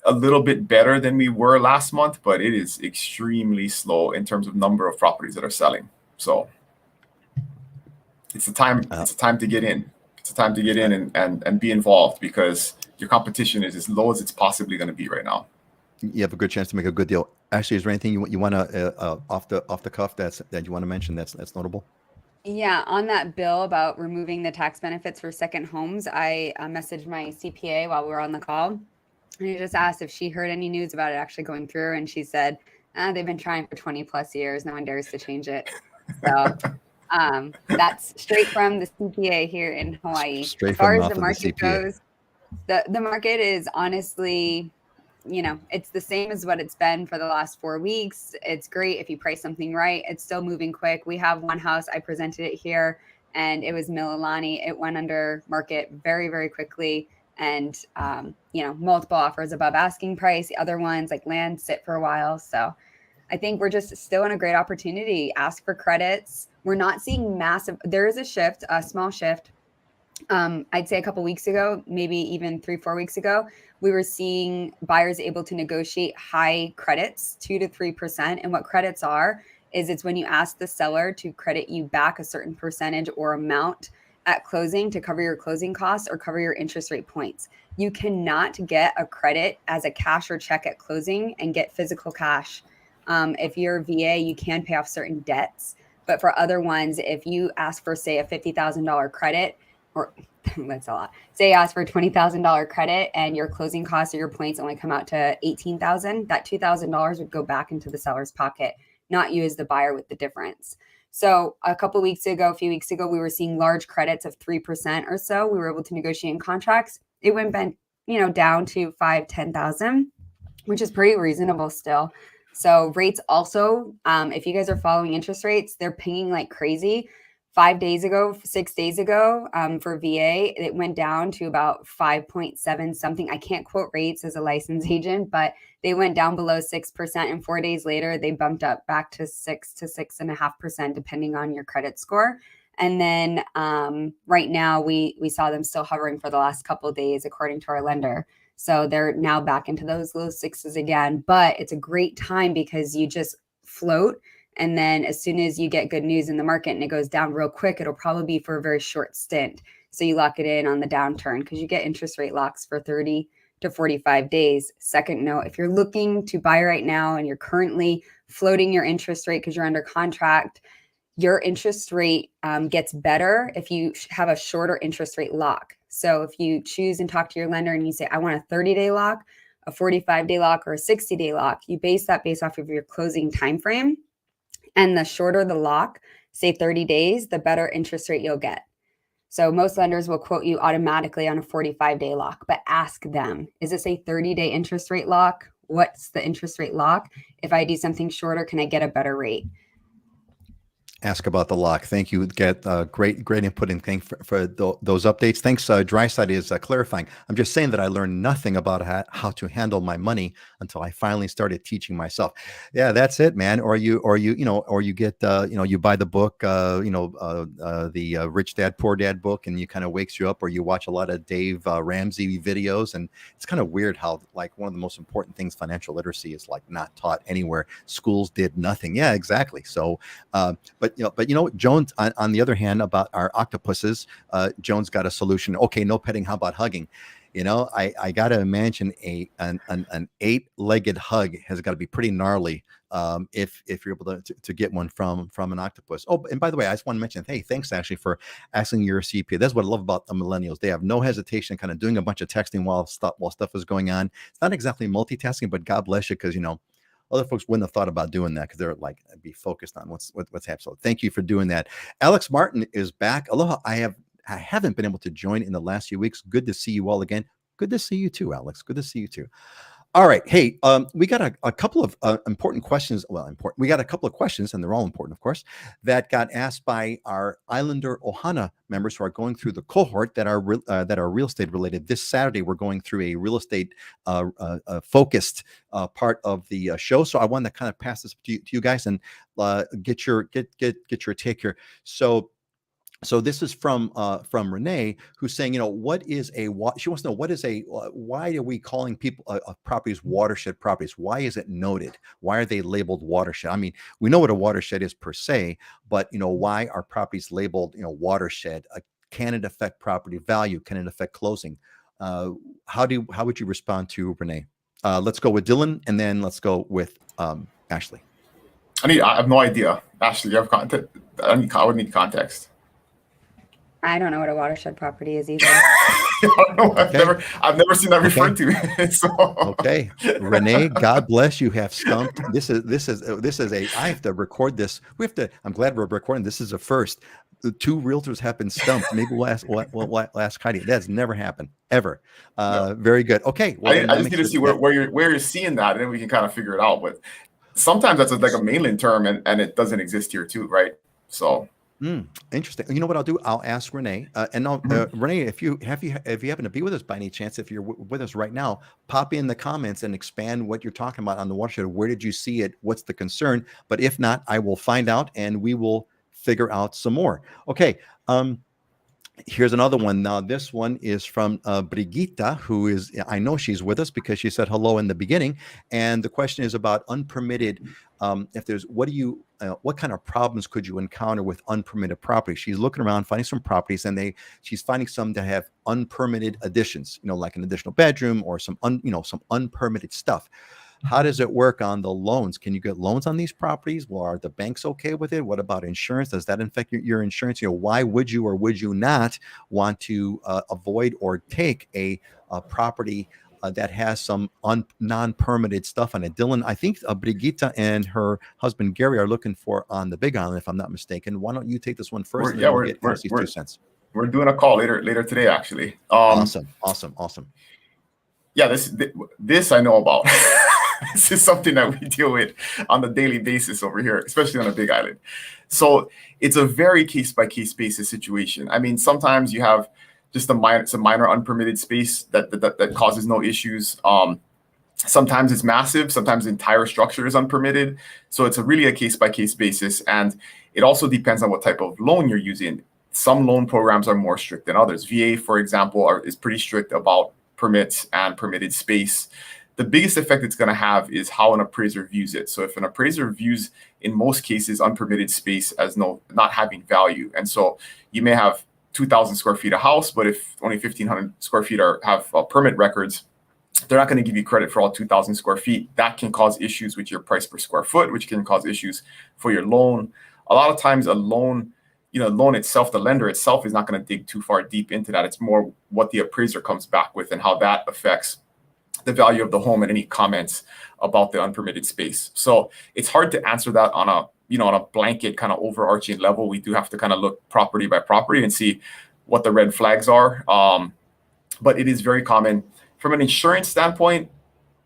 a little bit better than we were last month, but it is extremely slow in terms of number of properties that are selling. So it's a time to get in. It's a time to get in and be involved, because your competition is as low as it's possibly going to be right now. You have a good chance to make a good deal. Actually, is there anything you want to off the cuff that you want to mention that's notable? Yeah, on that bill about removing the tax benefits for second homes, I messaged my CPA while we were on the call, and I just asked if she heard any news about it actually going through, and she said they've been trying for 20 plus years. No one dares to change it. So that's straight from the CPA here in Hawaii. Straight as far from as the market goes, the market is honestly, it's the same as what it's been for the last 4 weeks. It's great if you price something right. It's still moving quick. We have one house, I presented it here, and it was Mililani. It went under market very, very quickly, and multiple offers above asking price. The other ones, like land, sit for a while. So I think we're just still in a great opportunity. Ask for credits. We're not seeing massive. There is a small shift. I'd say a couple weeks ago, maybe even 3-4 weeks ago, we were seeing buyers able to negotiate high credits, 2 to 3%. And what credits are is it's when you ask the seller to credit you back a certain percentage or amount at closing to cover your closing costs or cover your interest rate points. You cannot get a credit as a cash or check at closing and get physical cash. If you're VA, you can pay off certain debts. But for other ones, if you ask for, say, a $50,000 credit, or that's a lot. Say you ask for a $20,000 credit and your closing costs or your points only come out to $18,000, that $2,000 would go back into the seller's pocket, not you as the buyer with the difference. So a few weeks ago, we were seeing large credits of 3% or so. We were able to negotiate in contracts. It went down to $5,000-$10,000, which is pretty reasonable still. So rates also, if you guys are following interest rates, they're pinging like crazy. 6 days ago, for VA, it went down to about 5.7 something. I can't quote rates as a licensed agent, but they went down below 6%. And 4 days later, they bumped up back to 6 to 6.5%, depending on your credit score. And then right now, we saw them still hovering for the last couple of days, according to our lender. So they're now back into those low sixes again. But it's a great time because you just float. And then as soon as you get good news in the market and it goes down real quick, it'll probably be for a very short stint. So you lock it in on the downturn because you get interest rate locks for 30 to 45 days. Second note, if you're looking to buy right now and you're currently floating your interest rate because you're under contract, your interest rate gets better if you have a shorter interest rate lock. So if you choose and talk to your lender and you say, I want a 30-day lock, a 45-day lock or a 60-day lock. You base that based off of your closing time frame. And the shorter the lock, say 30 days, the better interest rate you'll get. So most lenders will quote you automatically on a 45-day lock, but ask them, is this a 30-day interest rate lock? What's the interest rate lock? If I do something shorter, can I get a better rate? Ask about the lock. Thank you. Get great input, and thank for those updates. Thanks. Dryside is clarifying. I'm just saying that I learned nothing about how to handle my money until I finally started teaching myself. Yeah, that's it, man. Or you get you buy the book, the Rich Dad Poor Dad book, and you kind of wakes you up. Or you watch a lot of Dave Ramsey videos, and it's kind of weird how like one of the most important things, financial literacy, is like not taught anywhere. Schools did nothing. Yeah, exactly. So, but Jones, on the other hand, about our octopuses, Jones got a solution. Okay, no petting. How about hugging? I got to imagine an 8-legged hug has got to be pretty gnarly if you're able to get one from an octopus. Oh, and by the way, I just want to mention, hey, thanks actually for asking your CPA. That's what I love about the millennials. They have no hesitation kind of doing a bunch of texting while stuff is going on. It's not exactly multitasking, but God bless you, because other folks wouldn't have thought about doing that because they're like be focused on what's happening. So thank you for doing that. Alex Martin is back. Aloha. I haven't been able to join in the last few weeks. Good to see you all again. Good to see you too, Alex. Good to see you too. All right. Hey, we got a couple of important questions. Well, we got a couple of questions, and they're all important, of course, that got asked by our Islander Ohana members who are going through the cohort that are real estate related. This Saturday, we're going through a real estate focused part of the show. So I wanted to kind of pass this to you guys and get your take here. So this is from Renee, who's saying, what is she wants to know, why are we calling people properties watershed properties? Why is it noted? Why are they labeled watershed? I mean, we know what a watershed is per se, but why are properties labeled, watershed? Can it affect property value? Can it affect closing? How would you respond to Renee? Let's go with Dylan, and then let's go with Ashley. I have no idea. Ashley, you have context? I would need context. I don't know what a watershed property is either. I've never seen that referred to. So. Okay, Renee, God bless you. Have stumped. This is I have to record this. I'm glad we're recording. This is a first. The 2 realtors have been stumped. Maybe we'll ask Heidi. That's never happened ever. No. Very good. Okay. Well, I just need to see where you're seeing that, and then we can kind of figure it out. But sometimes that's like a mainland term, and it doesn't exist here too, right? So. Interesting. You know what I'll do? I'll ask Renee. Renee, if you happen to be with us by any chance, if you're with us right now, pop in the comments and expand what you're talking about on the watershed. Where did you see it? What's the concern? But if not, I will find out and we will figure out some more. Okay. Here's another one. Now, this one is from Brigitta, who is, I know she's with us because she said hello in the beginning. And the question is about unpermitted. What kind of problems could you encounter with unpermitted property? She's looking around, finding some properties, and she's finding some that have unpermitted additions, like an additional bedroom or some unpermitted stuff. How does it work on the loans? Can you get loans on these properties? Well, are the banks okay with it? What about insurance? Does that affect your insurance? Why would you or would you not want to avoid or take a property that has some non-permitted stuff on it? Dylan, I think Brigitta and her husband Gary are looking for on the Big Island, if I'm not mistaken. Why don't you take this one first? We're doing a call later today, actually. Awesome. Yeah, this I know about. This is something that we deal with on a daily basis over here, especially on the Big Island. So it's a very case-by-case basis situation. I mean, sometimes you have just some minor unpermitted space that causes no issues. Sometimes it's massive. Sometimes the entire structure is unpermitted. So it's really a case-by-case basis. And it also depends on what type of loan you're using. Some loan programs are more strict than others. VA, for example, is pretty strict about permits and permitted space. The biggest effect it's going to have is how an appraiser views it. So if an appraiser views, in most cases, unpermitted space as not having value, and so you may have 2,000 square feet of house, but if only 1,500 square feet have permit records, they're not going to give you credit for all 2,000 square feet. That can cause issues with your price per square foot, which can cause issues for your loan. A lot of times a loan itself, the lender itself is not going to dig too far deep into that. It's more what the appraiser comes back with and how that affects the value of the home and any comments about the unpermitted space. So it's hard to answer that on a blanket kind of overarching level. We do have to kind of look property by property and see what the red flags are. But it is very common. From an insurance standpoint,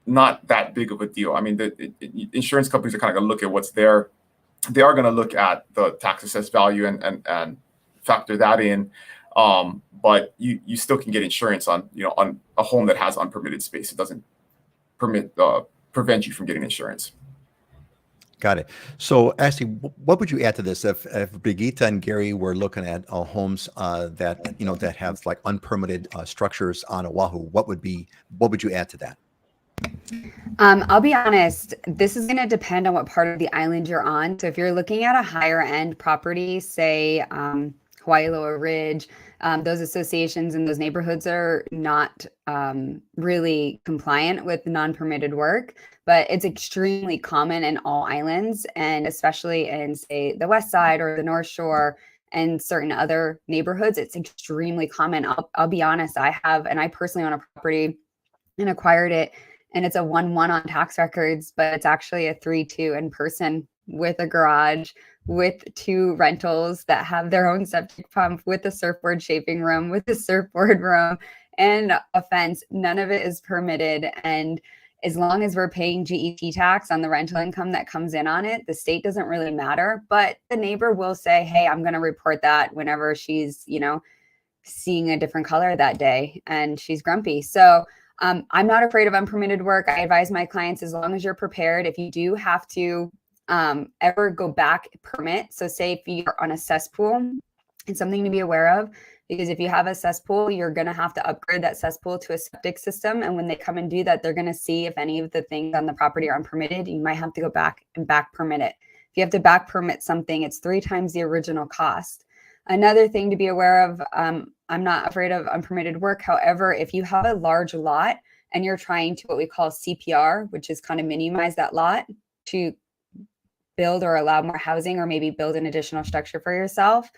not that big of a deal. I mean, the insurance companies are kind of going to look at what's there. They are going to look at the tax assessed value and factor that in. But you still can get insurance on a home that has unpermitted space. It doesn't prevent you from getting insurance. Got it. So, Ashley, what would you add to this if Brigitte and Gary were looking at homes that have like unpermitted structures on Oahu? What would you add to that? I'll be honest, this is going to depend on what part of the island you're on. So if you're looking at a higher end property, say Waikoloa Ridge, those associations and those neighborhoods are not really compliant with non-permitted work, but it's extremely common in all islands, and especially in, say, the West Side or the North Shore and certain other neighborhoods. It's extremely common. I'll be honest, I personally own a property and acquired it, and it's a 1-1 on tax records, but it's actually a 3-2 in person with a garage, with 2 rentals that have their own septic pump, with a surfboard shaping room, with a surfboard room, and a fence. None of it is permitted. And as long as we're paying GET tax on the rental income that comes in on it, the state doesn't really matter. But the neighbor will say, hey, I'm going to report that whenever she's, seeing a different color that day and she's grumpy. So I'm not afraid of unpermitted work. I advise my clients, as long as you're prepared, if you do have to ever go back, permit. So say if you're on a cesspool, it's something to be aware of, because if you have a cesspool, you're going to have to upgrade that cesspool to a septic system. And when they come and do that, they're going to see if any of the things on the property are unpermitted. You might have to go back and back permit it. If you have to back permit something, it's 3 times the original cost. Another thing to be aware of, I'm not afraid of unpermitted work. However, if you have a large lot and you're trying to what we call CPR, which is kind of minimize that lot to build or allow more housing, or maybe build an additional structure for yourself,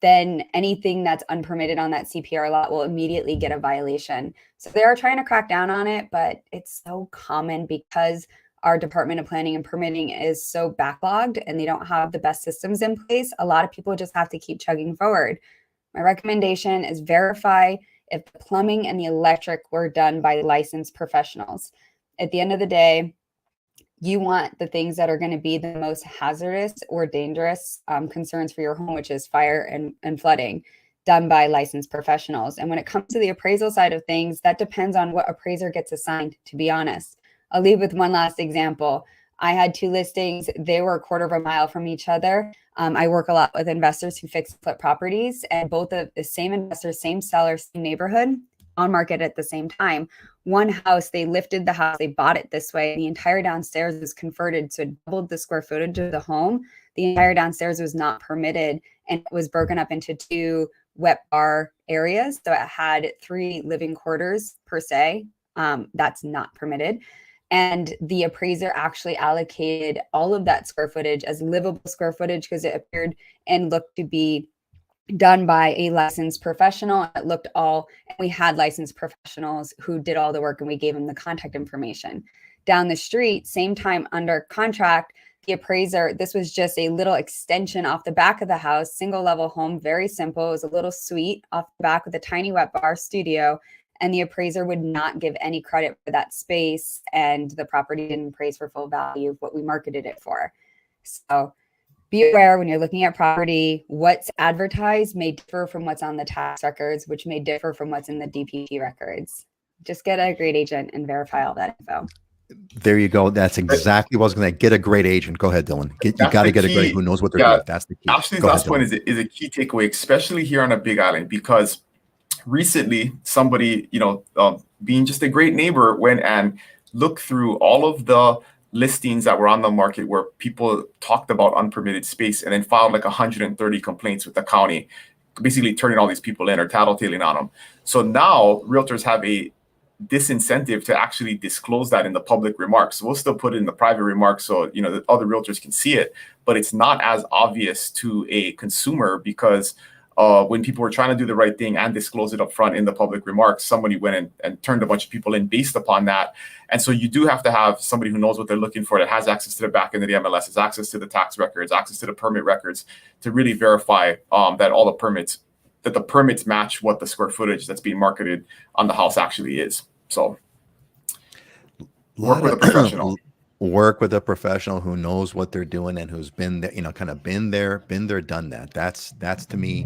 then anything that's unpermitted on that CPR lot will immediately get a violation. So they are trying to crack down on it, but it's so common because our Department of Planning and Permitting is so backlogged and they don't have the best systems in place. A lot of people just have to keep chugging forward. My recommendation is verify if the plumbing and the electric were done by licensed professionals. At the end of the day, you want the things that are going to be the most hazardous or dangerous concerns for your home, which is fire and flooding, done by licensed professionals. And when it comes to the appraisal side of things, that depends on what appraiser gets assigned, to be honest. I'll leave with one last example. I had 2 listings. They were a quarter of a mile from each other. I work a lot with investors who fix flip properties, and both of the same investor, same seller, same neighborhood, on market at the same time. One house, they lifted the house, they bought it this way. The entire downstairs was converted, so it doubled the square footage of the home. The entire downstairs was not permitted, and it was broken up into 2 wet bar areas. So it had 3 living quarters per se. That's not permitted. And the appraiser actually allocated all of that square footage as livable square footage because it appeared and looked to be done by a licensed professional. It looked and we had licensed professionals who did all the work, and we gave them the contact information. Down the street, same time under contract, the appraiser, this was just a little extension off the back of the house, single level home, very simple. It was a little suite off the back with a tiny wet bar studio. And the appraiser would not give any credit for that space, and the property didn't appraise for full value of what we marketed it for. So be aware when you're looking at property, what's advertised may differ from what's on the tax records, which may differ from what's in the DPP records. Just get a great agent and verify all that info. There you go. That's exactly what I was going to get. A great agent. Go ahead, Dylan. You got to get a great who knows what they're doing. That's the key. Actually, last point is a key takeaway, especially here on a big island, because recently somebody, being just a great neighbor, went and looked through all of the listings that were on the market where people talked about unpermitted space, and then filed like 130 complaints with the county, basically turning all these people in or tattletaling on them. So now realtors have a disincentive to actually disclose that in the public remarks. We'll still put it in the private remarks so the other realtors can see it, but it's not as obvious to a consumer because when people were trying to do the right thing and disclose it up front in the public remarks, somebody went in and turned a bunch of people in based upon that. And so you do have to have somebody who knows what they're looking for, that has access to the back end of the MLS, has access to the tax records, access to the permit records, to really verify that all the permits, that the permits match what the square footage that's being marketed on the house actually is. So work with a professional. Work with a professional who knows what they're doing and who's been there, kind of been there, done that. That's to me,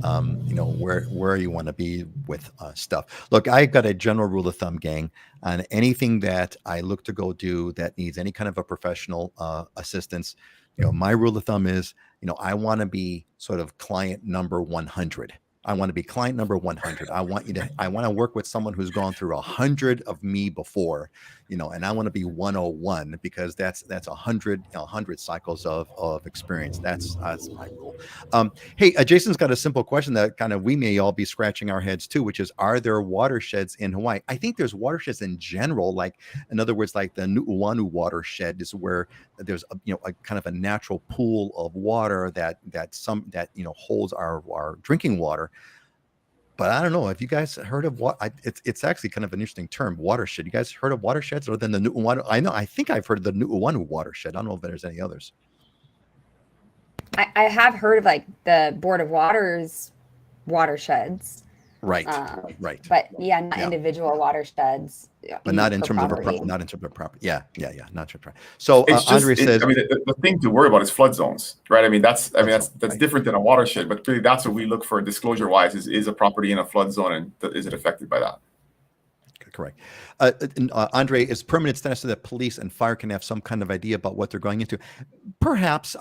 where you want to be with stuff. Look, I got a general rule of thumb, gang, on anything that I look to go do that needs any kind of a professional assistance. My rule of thumb is, I want to be sort of client number 100. I want to be client number 100. I want to work with someone who's gone through 100 of me before, and I want to be 101 because that's 100 cycles of experience. That's my rule. Hey, Jason's got a simple question that kind of we may all be scratching our heads too, which is, are there watersheds in Hawaii? I think there's watersheds in general, like in other words, like the Nu'uanu watershed is where there's a kind of a natural pool of water that holds our drinking water. But I don't know if you guys heard of what it's actually kind of an interesting term, watershed. You guys heard of watersheds other than the Nu'uanu? I think I've heard of the Nu'uanu watershed. I don't know if there's any others. I have heard of like the Board of Waters watersheds. Right. Right. But not individual watersheds. But not in terms of property. Not in terms of property. Yeah. Not in terms of property. So Andre says, the thing to worry about is flood zones, right? That's different than a watershed, but really that's what we look for disclosure wise is a property in a flood zone, and is it affected by that? Correct. Andre, is permanent status so that police and fire can have some kind of idea about what they're going into? Perhaps.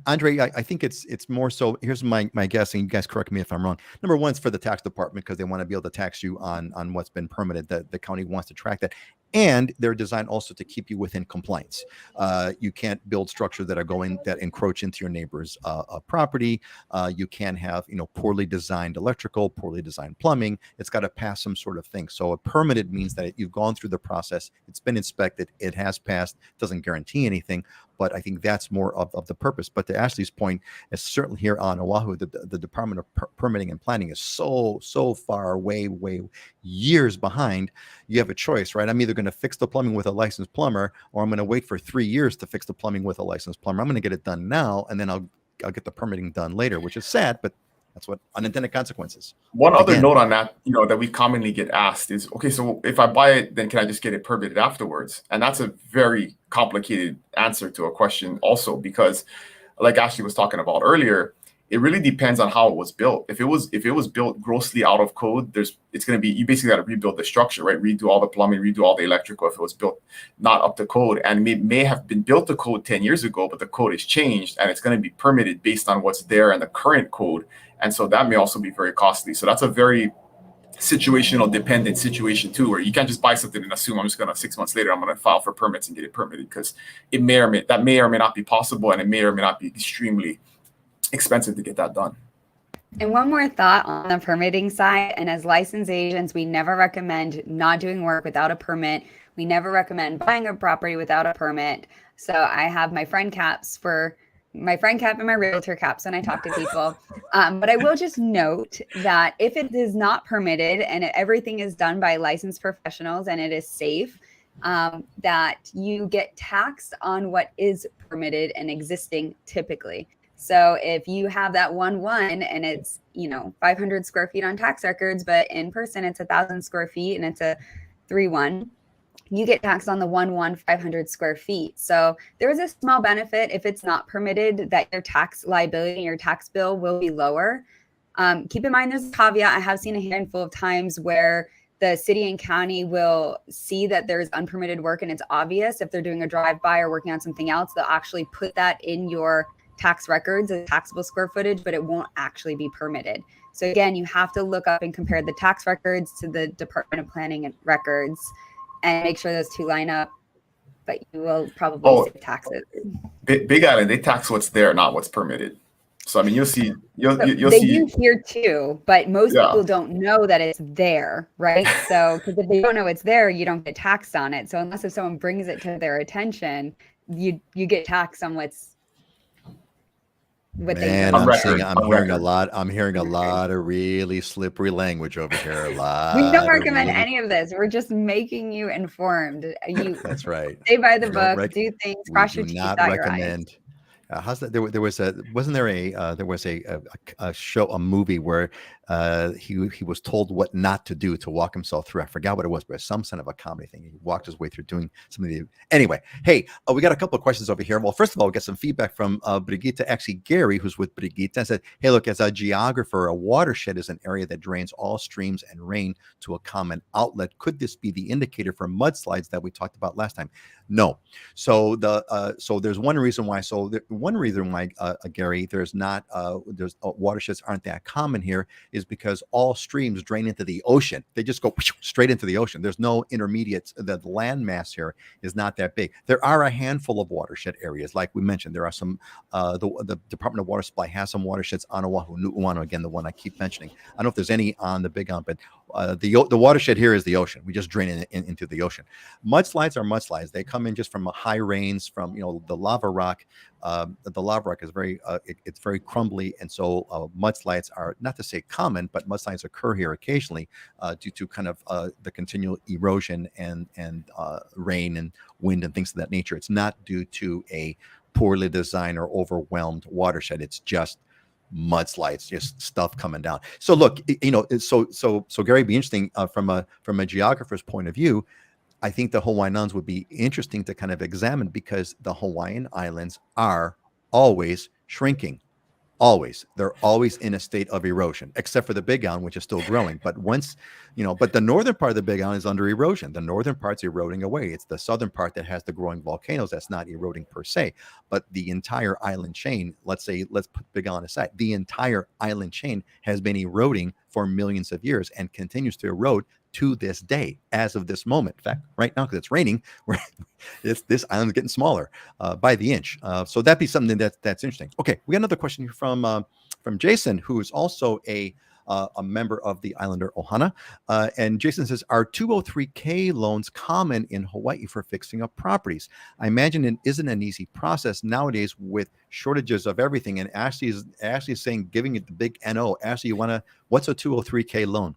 Andre, I think it's more so. Here's my guess, and you guys correct me if I'm wrong. Number one, it's for the tax department because they want to be able to tax you on what's been permitted. The county wants to track that. And they're designed also to keep you within compliance. You can't build structures that encroach into your neighbor's property. You can't have poorly designed electrical, poorly designed plumbing. It's got to pass some sort of thing. So a permitted means that you've gone through the process. It's been inspected. It has passed. Doesn't guarantee anything, but I think that's more of the purpose. But to Ashley's point, it's certainly here on Oahu, the Department of Permitting and Planning is so far way years behind. You have a choice, right? I'm either going to fix the plumbing with a licensed plumber, or I'm going to wait for 3 years to fix the plumbing with a licensed plumber. I'm going to get it done now, and then I'll get the permitting done later, which is sad, but that's what unintended consequences. One other note on that, that we commonly get asked is, okay, so if I buy it, then can I just get it permitted afterwards? And that's a very complicated answer to a question also, because like Ashley was talking about earlier, it really depends on how it was built. If it was built grossly out of code, it's going to be, you basically got to rebuild the structure, right? Redo all the plumbing, redo all the electrical if it was built not up to code. And it may have been built to code 10 years ago, but the code has changed and it's going to be permitted based on what's there in the current code. And so that may also be very costly. So that's a very situational dependent situation too, where you can't just buy something and assume I'm just going to 6 months later, I'm going to file for permits and get it permitted, because that may or may not be possible. And it may or may not be extremely expensive to get that done. And one more thought on the permitting side, and as licensed agents, we never recommend not doing work without a permit. We never recommend buying a property without a permit. So I have my friend caps for my friend cap and my realtor caps when I talk to people. But I will just note that if it is not permitted and everything is done by licensed professionals and it is safe, that you get taxed on what is permitted and existing typically. So if you have that 1-1 and it's, 500 square feet on tax records, but in person it's 1,000 square feet and it's a 3-1, you get taxed on the 1-1 500 square feet. So there is a small benefit if it's not permitted that your tax liability, your tax bill will be lower. Keep in mind, there's a caveat. I have seen a handful of times where the city and county will see that there's unpermitted work and it's obvious. If they're doing a drive-by or working on something else, they'll actually put that in your tax records as taxable square footage, but it won't actually be permitted. So again, you have to look up and compare the tax records to the Department of Planning and records and make sure those two line up, but you will probably save taxes. Big Island, they tax what's there, not what's permitted. So you'll see. They do here too, but most people don't know that it's there, right? So because if they don't know it's there, you don't get taxed on it. So unless if someone brings it to their attention, you get taxed on what's what Man, they On I'm do. seeing, record, I'm on hearing a record. lot. I'm hearing a Okay. lot of really slippery language over here. A We don't lot of recommend really. any of this. We're just making you informed. You That's right. stay by the We don't book, do things, we cross your do T's, not dot your I's. recommend. How's that? There was a wasn't there there was a show, a movie where he was told what not to do to walk himself through. I forgot what it was, but some kind of a comedy thing. He walked his way through doing some of the. Anyway, hey, we got a couple of questions over here. Well, first of all, we got some feedback from Brigitte. Actually, Gary, who's with Brigitte, said, "Hey, look, as a geographer, a watershed is an area that drains all streams and rain to a common outlet. Could this be the indicator for mudslides that we talked about last time?" No. So so there's one reason why. One reason why, Gary, there's watersheds aren't that common here is because all streams drain into the ocean. They just go straight into the ocean. There's no intermediates. The land mass here is not that big. There are a handful of watershed areas, like we mentioned. There are some. The Department of Water Supply has some watersheds on Oahu, Nu'uanu, again, the one I keep mentioning. I don't know if there's any on the Big Island, but the watershed here is the ocean. We just drain into the ocean. Mudslides are mudslides. They come in just from high rains, from the lava rock. The lava rock is it's very crumbly, and so mudslides are, not to say common, but mudslides occur here occasionally due to kind of the continual erosion and rain and wind and things of that nature. It's not due to a poorly designed or overwhelmed watershed. It's just mudslides, just stuff coming down. So look, so Gary, it'd be interesting from a geographer's point of view. I think the Hawaiian Islands would be interesting to kind of examine, because the Hawaiian Islands are always shrinking. Always. They're always in a state of erosion, except for the Big Island, which is still growing. But but the northern part of the Big Island is under erosion. The northern part's eroding away. It's the southern part that has the growing volcanoes that's not eroding per se. But the entire island chain, let's put Big Island aside, the entire island chain has been eroding for millions of years and continues to erode to this day, as of this moment. In fact, right now, because it's raining, this island's getting smaller by the inch. So that'd be something that's interesting. Okay, we got another question here from Jason, who is also a member of the Islander Ohana. And Jason says, "Are 203K loans common in Hawaii for fixing up properties? I imagine it isn't an easy process nowadays with shortages of everything." And Ashley is saying, giving it the big NO. Ashley, what's a 203K loan?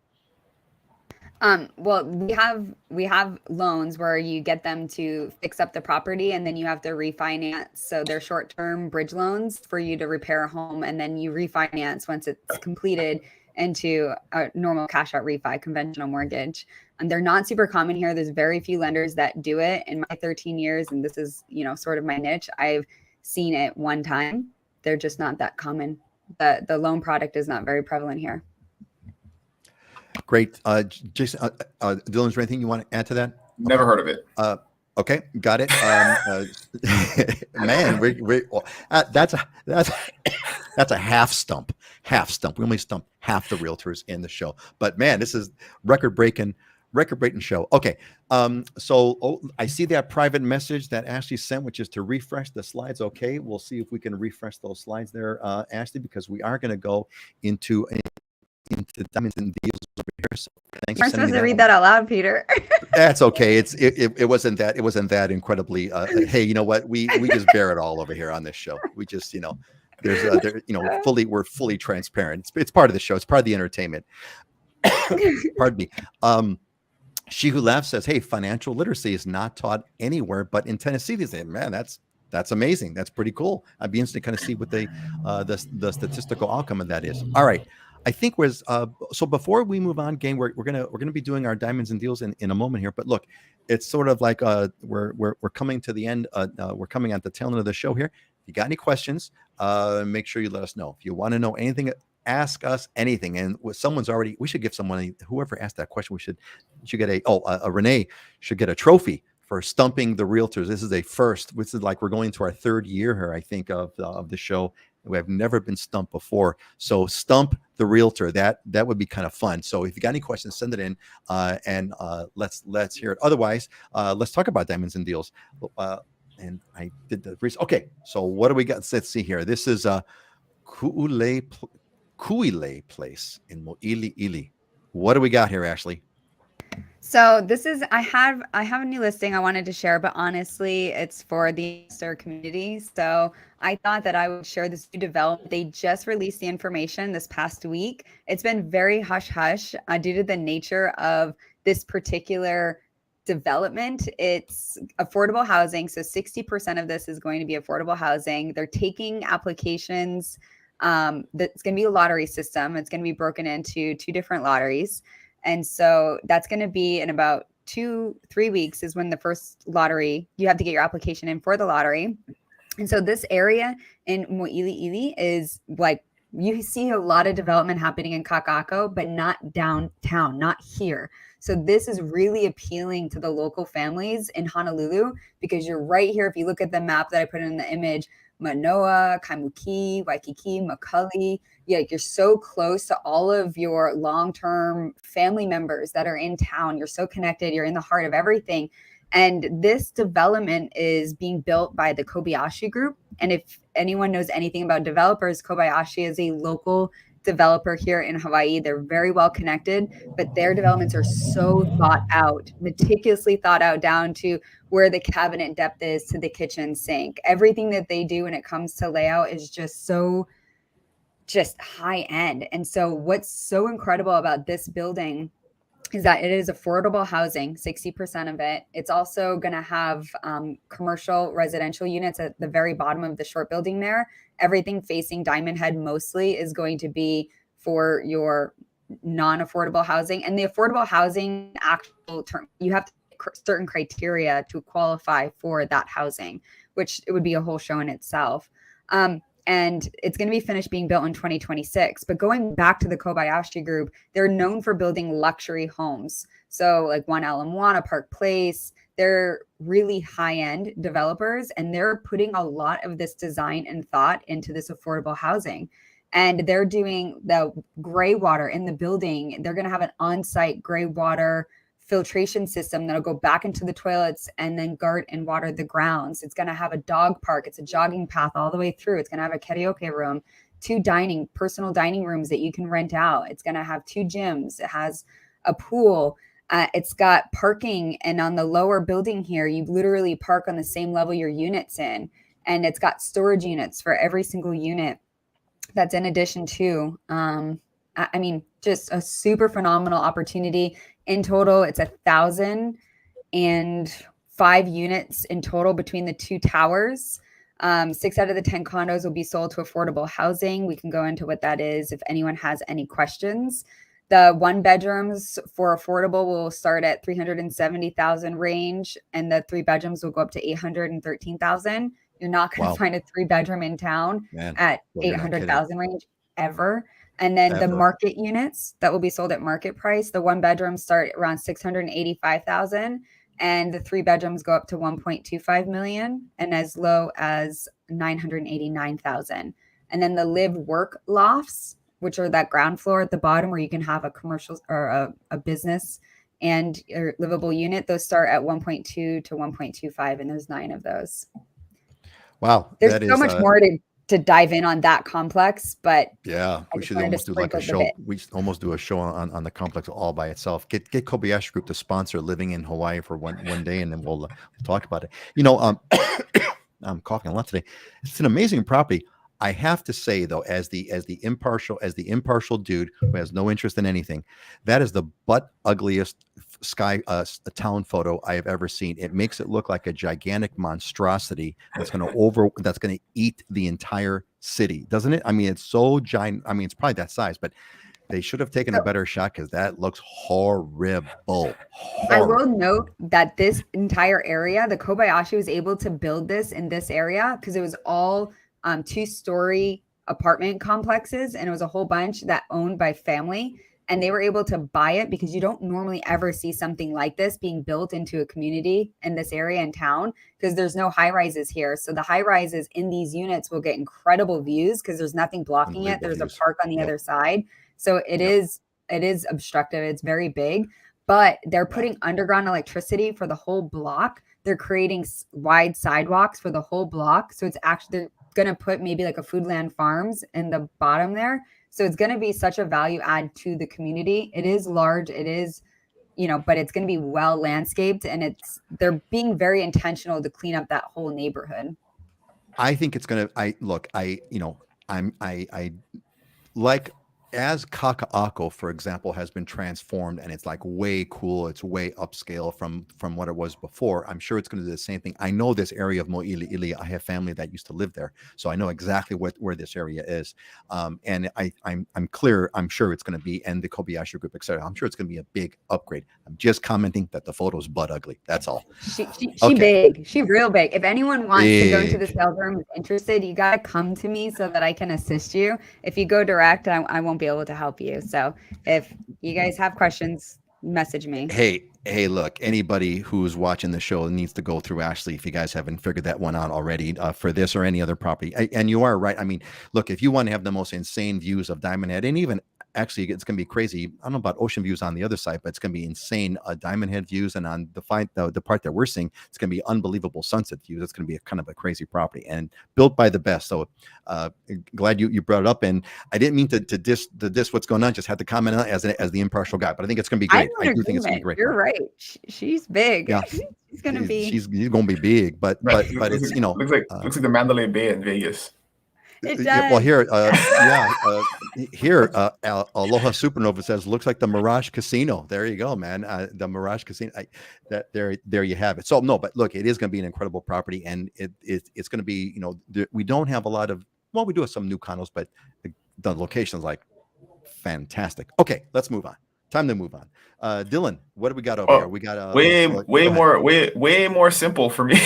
Well, we have loans where you get them to fix up the property and then you have to refinance. So they're short-term bridge loans for you to repair a home, and then you refinance once it's completed into a normal cash out refi, conventional mortgage. And they're not super common here. There's very few lenders that do it. In my 13 years, and this is, sort of my niche, I've seen it one time. They're just not that common. The loan product is not very prevalent here. Great. Jason, Dylan, is there anything you want to add to that? Never heard of it. Okay, got it. Man, that's a half stump. We only stumped half the realtors in the show. But man, this is record-breaking show. Okay, so I see that private message that Ashley sent, which is to refresh the slides. Okay, we'll see if we can refresh those slides there, Ashley, because we are going to go into diamonds and deals over here. So thanks. You're supposed to read that out loud, Peter. That's okay. It wasn't that incredibly. Hey, you know what? We just bear it all over here on this show. We just we're fully transparent. It's part of the show. It's part of the entertainment. Pardon me. She Who Laughs says, "Hey, financial literacy is not taught anywhere but in Tennessee." They say, "Man, that's amazing. That's pretty cool." I'd be interested to kind of see what the statistical outcome of that is. All right. I think so before we move on, gang, we're gonna be doing our diamonds and deals in a moment here. But look, it's sort of like we're coming to the end. We're coming at the tail end of the show here. If you got any questions, make sure you let us know. If you want to know anything, ask us anything. And we should give someone, whoever asked that question, we should get Renee should get a trophy for stumping the realtors. This is a first. This is like we're going to our third year here, I think, of the show. We have never been stumped before. So stump the realtor. That would be kind of fun. So if you got any questions, send it in, and let's hear it. Otherwise, let's talk about diamonds and deals. And I did the research. Okay, so what do we got? Let's see here. This is Kuilei Place in Mo'iliili. What do we got here, Ashley? So this is I have a new listing I wanted to share, but honestly, it's for the investor community. So I thought that I would share this new development. They just released the information this past week. It's been very hush hush due to the nature of this particular development. It's affordable housing. So 60% of this is going to be affordable housing. They're taking applications. That's going to be a lottery system. It's going to be broken into 2 different lotteries. And so that's going to be in about 2-3 weeks is when the first lottery, you have to get your application in for the lottery. And so this area in Mo'iliili is like, you see a lot of development happening in Kakako, but not downtown, not here. So this is really appealing to the local families in Honolulu because you're right here. If you look at the map that I put in the image, Manoa, Kaimuki, Waikiki, Makali, yeah, you're so close to all of your long-term family members that are in town. You're so connected. You're in the heart of everything. And this development is being built by the Kobayashi Group. And if anyone knows anything about developers, Kobayashi is a local developer here in Hawaii. They're very well connected, but their developments are so thought out, meticulously thought out down to where the cabinet depth is to the kitchen sink. Everything that they do when it comes to layout is just high end. And so what's so incredible about this building is that it is affordable housing, 60% of it. It's also going to have commercial residential units at the very bottom of the short building there. Everything facing Diamond Head mostly is going to be for your non-affordable housing. And the affordable housing actual term, you have to certain criteria to qualify for that housing, which it would be a whole show in itself. And it's going to be finished being built in 2026. But going back to the Kobayashi Group, they're known for building luxury homes. So like One Ala Moana, Park Place, they're really high-end developers, and they're putting a lot of this design and thought into this affordable housing. And they're doing the gray water in the building. They're going to have an on-site gray water filtration system that'll go back into the toilets and then guard and water the grounds. It's going to have a dog park. It's a jogging path all the way through. It's going to have a karaoke room, 2 personal dining rooms that you can rent out. It's going to have 2 gyms. It has a pool. It's got parking. And on the lower building here, you literally park on the same level your unit's in. And it's got storage units for every single unit. That's in addition to, I mean, just a super phenomenal opportunity. In total, it's 1,005 units in total between the 2 towers. 6 out of the 10 condos will be sold to affordable housing. We can go into what that is if anyone has any questions. The 1 bedrooms for affordable will start at 370,000 range, and the 3 bedrooms will go up to 813,000. You're not going to find a 3 bedroom in town at 800,000 range ever. And then the market units that will be sold at market price, the 1 bedrooms start around 685,000, and the 3 bedrooms go up to 1.25 million and as low as 989,000. And then the live work lofts, which are that ground floor at the bottom where you can have a commercial or a business and a livable unit, those start at 1.2 to 1.25, and there's 9 of those. Wow. There's so much more to dive in on that complex, but yeah, we should almost do like a show. We should almost do a show on the complex all by itself. Get Kobayashi Group to sponsor living in Hawaii for one day, and then we'll talk about it. You know, I'm coughing a lot today. It's an amazing property. I have to say though, as the impartial dude who has no interest in anything, that is the butt ugliest town photo I have ever seen. It makes it look like a gigantic monstrosity that's going to eat the entire city, doesn't it? I mean, it's so giant. I mean, it's probably that size, but they should have taken a better shot because that looks horrible. I will note that this entire area, the Kobayashi was able to build this in this area because it was all 2-story apartment complexes, and it was a whole bunch that owned by family, and they were able to buy it because you don't normally ever see something like this being built into a community in this area in town because there's no high rises here. So the high rises in these units will get incredible views because there's nothing blocking it. There's a park on the other side. So it is obstructive. It's very big, but they're putting underground electricity for the whole block. They're creating wide sidewalks for the whole block. So it's actually, they're going to put maybe like a Foodland Farms in the bottom there. So it's going to be such a value add to the community. It is large. It is but it's going to be well landscaped, and they're being very intentional to clean up that whole neighborhood. I think it's gonna. I like, as Kaka'ako, for example, has been transformed and it's like way cool. It's way upscale from what it was before. I'm sure it's going to do the same thing. I know this area of Mo'ili'ili. I have family that used to live there, so I know exactly where this area is. And I'm clear. I'm sure it's going to be, and the Kobayashi group, etc. I'm sure it's going to be a big upgrade. I'm just commenting that the photo's butt ugly. That's all. She big. She real big. If anyone wants to go into the sales room, is interested, you got to come to me so that I can assist you. If you go direct, I won't be able to help you. So if you guys have questions, message me. Hey, look, anybody who's watching the show needs to go through Ashley if you guys haven't figured that one out already, for this or any other property. And you are right. I mean, look, if you want to have the most insane views of Diamond Head, and even actually it's going to be crazy. I don't know about ocean views on the other side, but it's going to be insane Diamond Head views. And on the part that we're seeing, it's going to be unbelievable sunset views. It's going to be a kind of a crazy property and built by the best. So glad you brought it up. And I didn't mean to diss what's going on. Just had to comment on it as the impartial guy. But I think it's going to be great. I do think it's going to be great. You're right. She's big. Yeah. She's going to be. She's going to be big. But it's, looks like the Mandalay Bay in Vegas. It does. Yeah, well, here, Aloha Supernova says, looks like the Mirage Casino. There you go, man. The Mirage Casino. There you have it. So no, but look, it is going to be an incredible property, and it's going to be, we don't have a lot of. Well, we do have some new condos, but the location is like fantastic. Okay, let's move on. Time to move on. Dylan, what do we got over here? We got way more simple for me.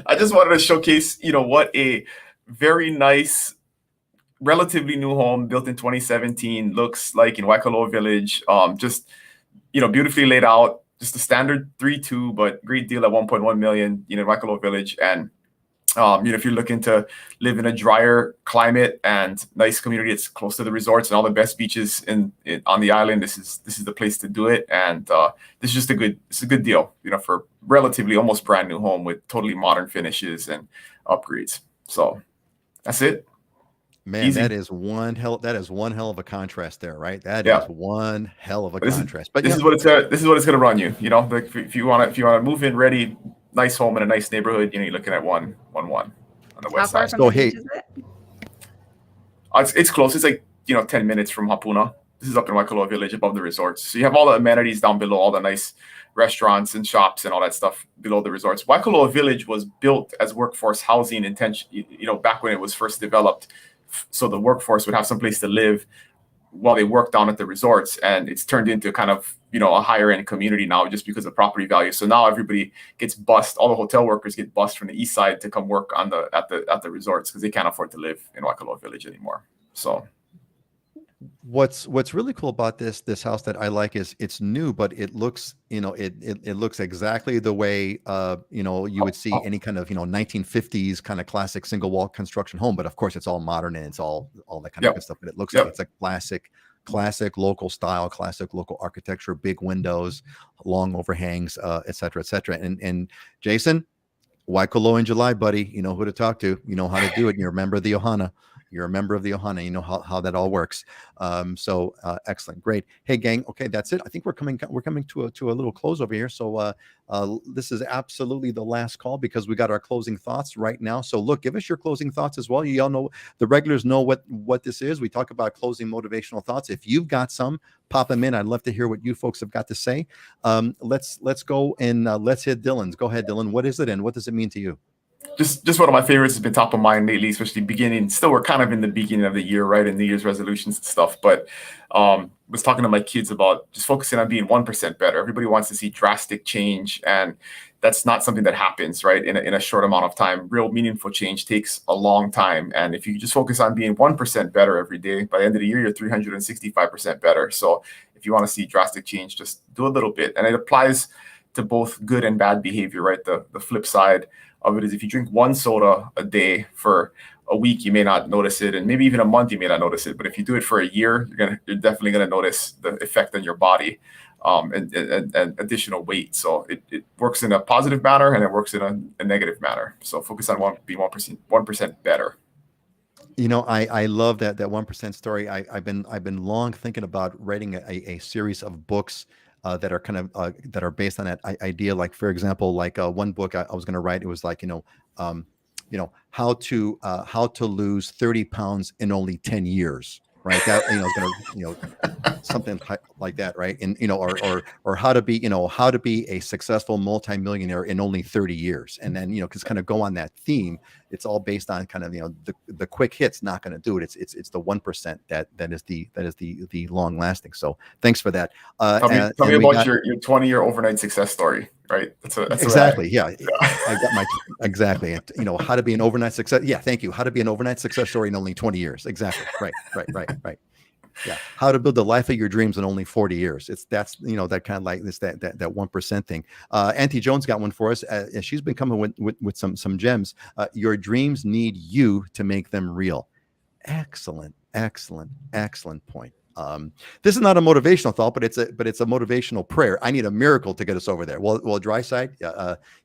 I just wanted to showcase, what a very nice, relatively new home built in 2017 looks like in Waikoloa Village. Just, beautifully laid out, just a standard 3.2, but great deal at 1.1 million, Waikoloa Village. And, if you're looking to live in a drier climate and nice community, it's close to the resorts and all the best beaches on the island. This is the place to do it. And this is just a good deal, for relatively almost brand new home with totally modern finishes and upgrades. So that's it. Man, easy. That is one hell of a contrast there, right? That is one hell of a contrast. But this is what it's gonna run you. Like if you want to move in ready, nice home in a nice neighborhood, you're looking at 1.1 on the west side. So hey, it's close. It's like 10 minutes from Hapuna. This is up in Waikoloa Village, above the resorts. So you have all the amenities down below, all the nice restaurants and shops and all that stuff below the resorts. Waikoloa Village was built as workforce housing intention, back when it was first developed, so the workforce would have some place to live while they work down at the resorts. And it's turned into kind of, a higher end community now just because of property value. So now everybody gets bussed. All the hotel workers get bussed from the east side to come work at the resorts because they can't afford to live in Waikoloa Village anymore. So what's really cool about this house that I like is it's new, but it looks, it looks exactly the way you would see any kind of 1950s kind of classic single wall construction home. But of course it's all modern and it's all that kind of good stuff. But it looks like it's a classic local style, classic local architecture, big windows, long overhangs, et cetera, et cetera. And Jason, Waikoloa in July, buddy, you know who to talk to, you know how to do it. You're a member of the Ohana. You're a member of the Ohana. You know how that all works. So excellent, great. Hey, gang. Okay, that's it. I think we're coming to a little close over here. So this is absolutely the last call because we got our closing thoughts right now. So look, give us your closing thoughts as well. You all know, the regulars know what this is. We talk about closing motivational thoughts. If you've got some, pop them in. I'd love to hear what you folks have got to say. Let's go and let's hit Dylan's. Go ahead, Dylan. What is it and what does it mean to you? Just one of my favorites has been top of mind lately, especially we're kind of in the beginning of the year, right? And New Year's resolutions and stuff. But was talking to my kids about just focusing on being 1% better. Everybody wants to see drastic change, and that's not something that happens, right? In a short amount of time. Real meaningful change takes a long time. And if you just focus on being 1% better every day, by the end of the year, you're 365% better. So if you want to see drastic change, just do a little bit. And it applies to both good and bad behavior, right? The flip side of it is if you drink one soda a day for a week, you may not notice it, and maybe even a month you may not notice it. But if you do it for a year, you're definitely gonna notice the effect on your body and additional weight. So it works in a positive manner and it works in a negative manner. So focus on being 1% better. I love that 1% story. I've been long thinking about writing a series of books that are kind of that are based on that idea. Like for example, like one book I was going to write. It was like how to lose 30 pounds in only 10 years. Right. That is going to something like that, right? And or how to be a successful multimillionaire in only 30 years, and then because kind of go on that theme. It's all based on kind of the quick hits not going to do it. It's the 1% that is the long lasting. So thanks for that. Tell me about your 20-year overnight success story, right? That's exactly. Yeah, I got my exactly. How to be an overnight success. Yeah, thank you. How to be an overnight success story in only 20 years. Exactly. Right. Yeah, how to build the life of your dreams in only 40 years. That's that kind of like this that 1% thing. Auntie Jones got one for us. She's been coming with some gems. Your dreams need you to make them real. Excellent point. This is not a motivational thought, but it's a motivational prayer. I need a miracle to get us over there. Well, dry side,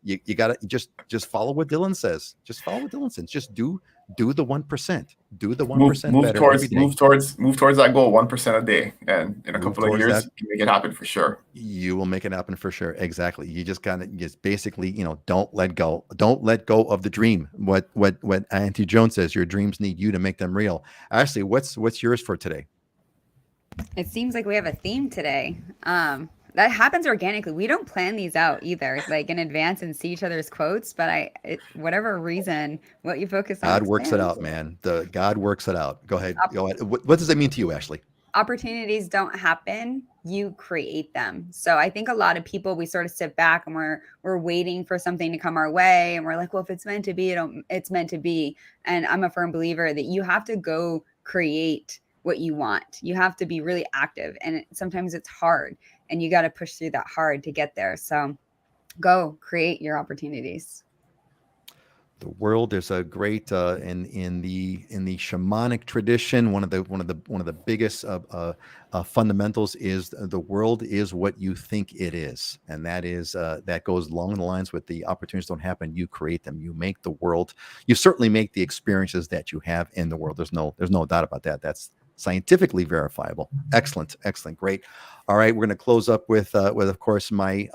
you gotta just follow what Dylan says. Just follow what Dylan says. Just do the 1%. Do the 1% better every day. Move towards that goal 1% a day, and in a couple of years, you can make it happen for sure. You will make it happen for sure. Exactly. You just basically don't let go. Don't let go of the dream. What Auntie Jones says. Your dreams need you to make them real. Ashley, what's yours for today? It seems like we have a theme today. That happens organically. We don't plan these out either, like in advance and see each other's quotes. But whatever reason, what you focus on. God works it out, man. God works it out. Go ahead. What does that mean to you, Ashley? Opportunities don't happen. You create them. So I think a lot of people, we sort of sit back and we're waiting for something to come our way. And we're like, well, if it's meant to be, it's meant to be. And I'm a firm believer that you have to go create what you want. You have to be really active, and sometimes it's hard, and you got to push through that hard to get there. So go create your opportunities. The world, there's a great in the shamanic tradition, one of the biggest fundamentals is the world is what you think it is, and that goes along the lines with the opportunities don't happen, you create them. You make the world. You certainly make the experiences that you have in the world. There's no doubt about that. That's scientifically verifiable. Excellent, great. All right, we're going to close up with of course my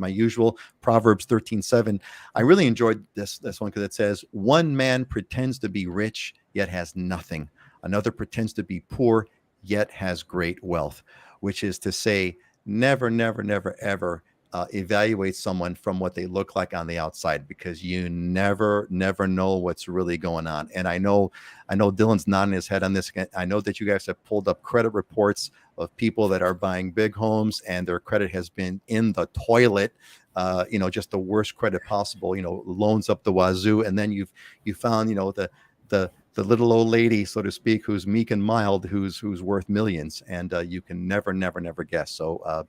usual Proverbs 13:7. I really enjoyed this one because it says, "One man pretends to be rich yet has nothing. Another pretends to be poor yet has great wealth," which is to say, never ever evaluate someone from what they look like on the outside, because you never know what's really going on. And I know Dylan's nodding his head on this. I know that you guys have pulled up credit reports of people that are buying big homes and their credit has been in the toilet, just the worst credit possible, loans up the wazoo. And then you found, the little old lady, so to speak, who's meek and mild, who's worth millions. And you can never guess. So,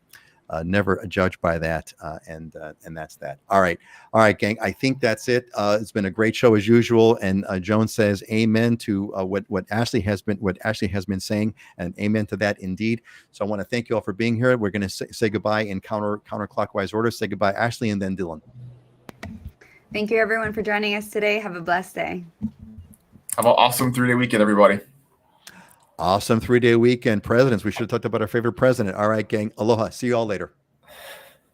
never judge by that, and that's that. All right, gang. I think that's it. It's been a great show as usual. And Joan says, "Amen" to what Ashley has been saying, and amen to that indeed. So I want to thank you all for being here. We're going to say goodbye in counterclockwise order. Say goodbye, Ashley, and then Dylan. Thank you, everyone, for joining us today. Have a blessed day. Have an awesome 3-day weekend, everybody. Awesome 3-day weekend. Presidents. We should have talked about our favorite president. All right, gang. Aloha. See you all later.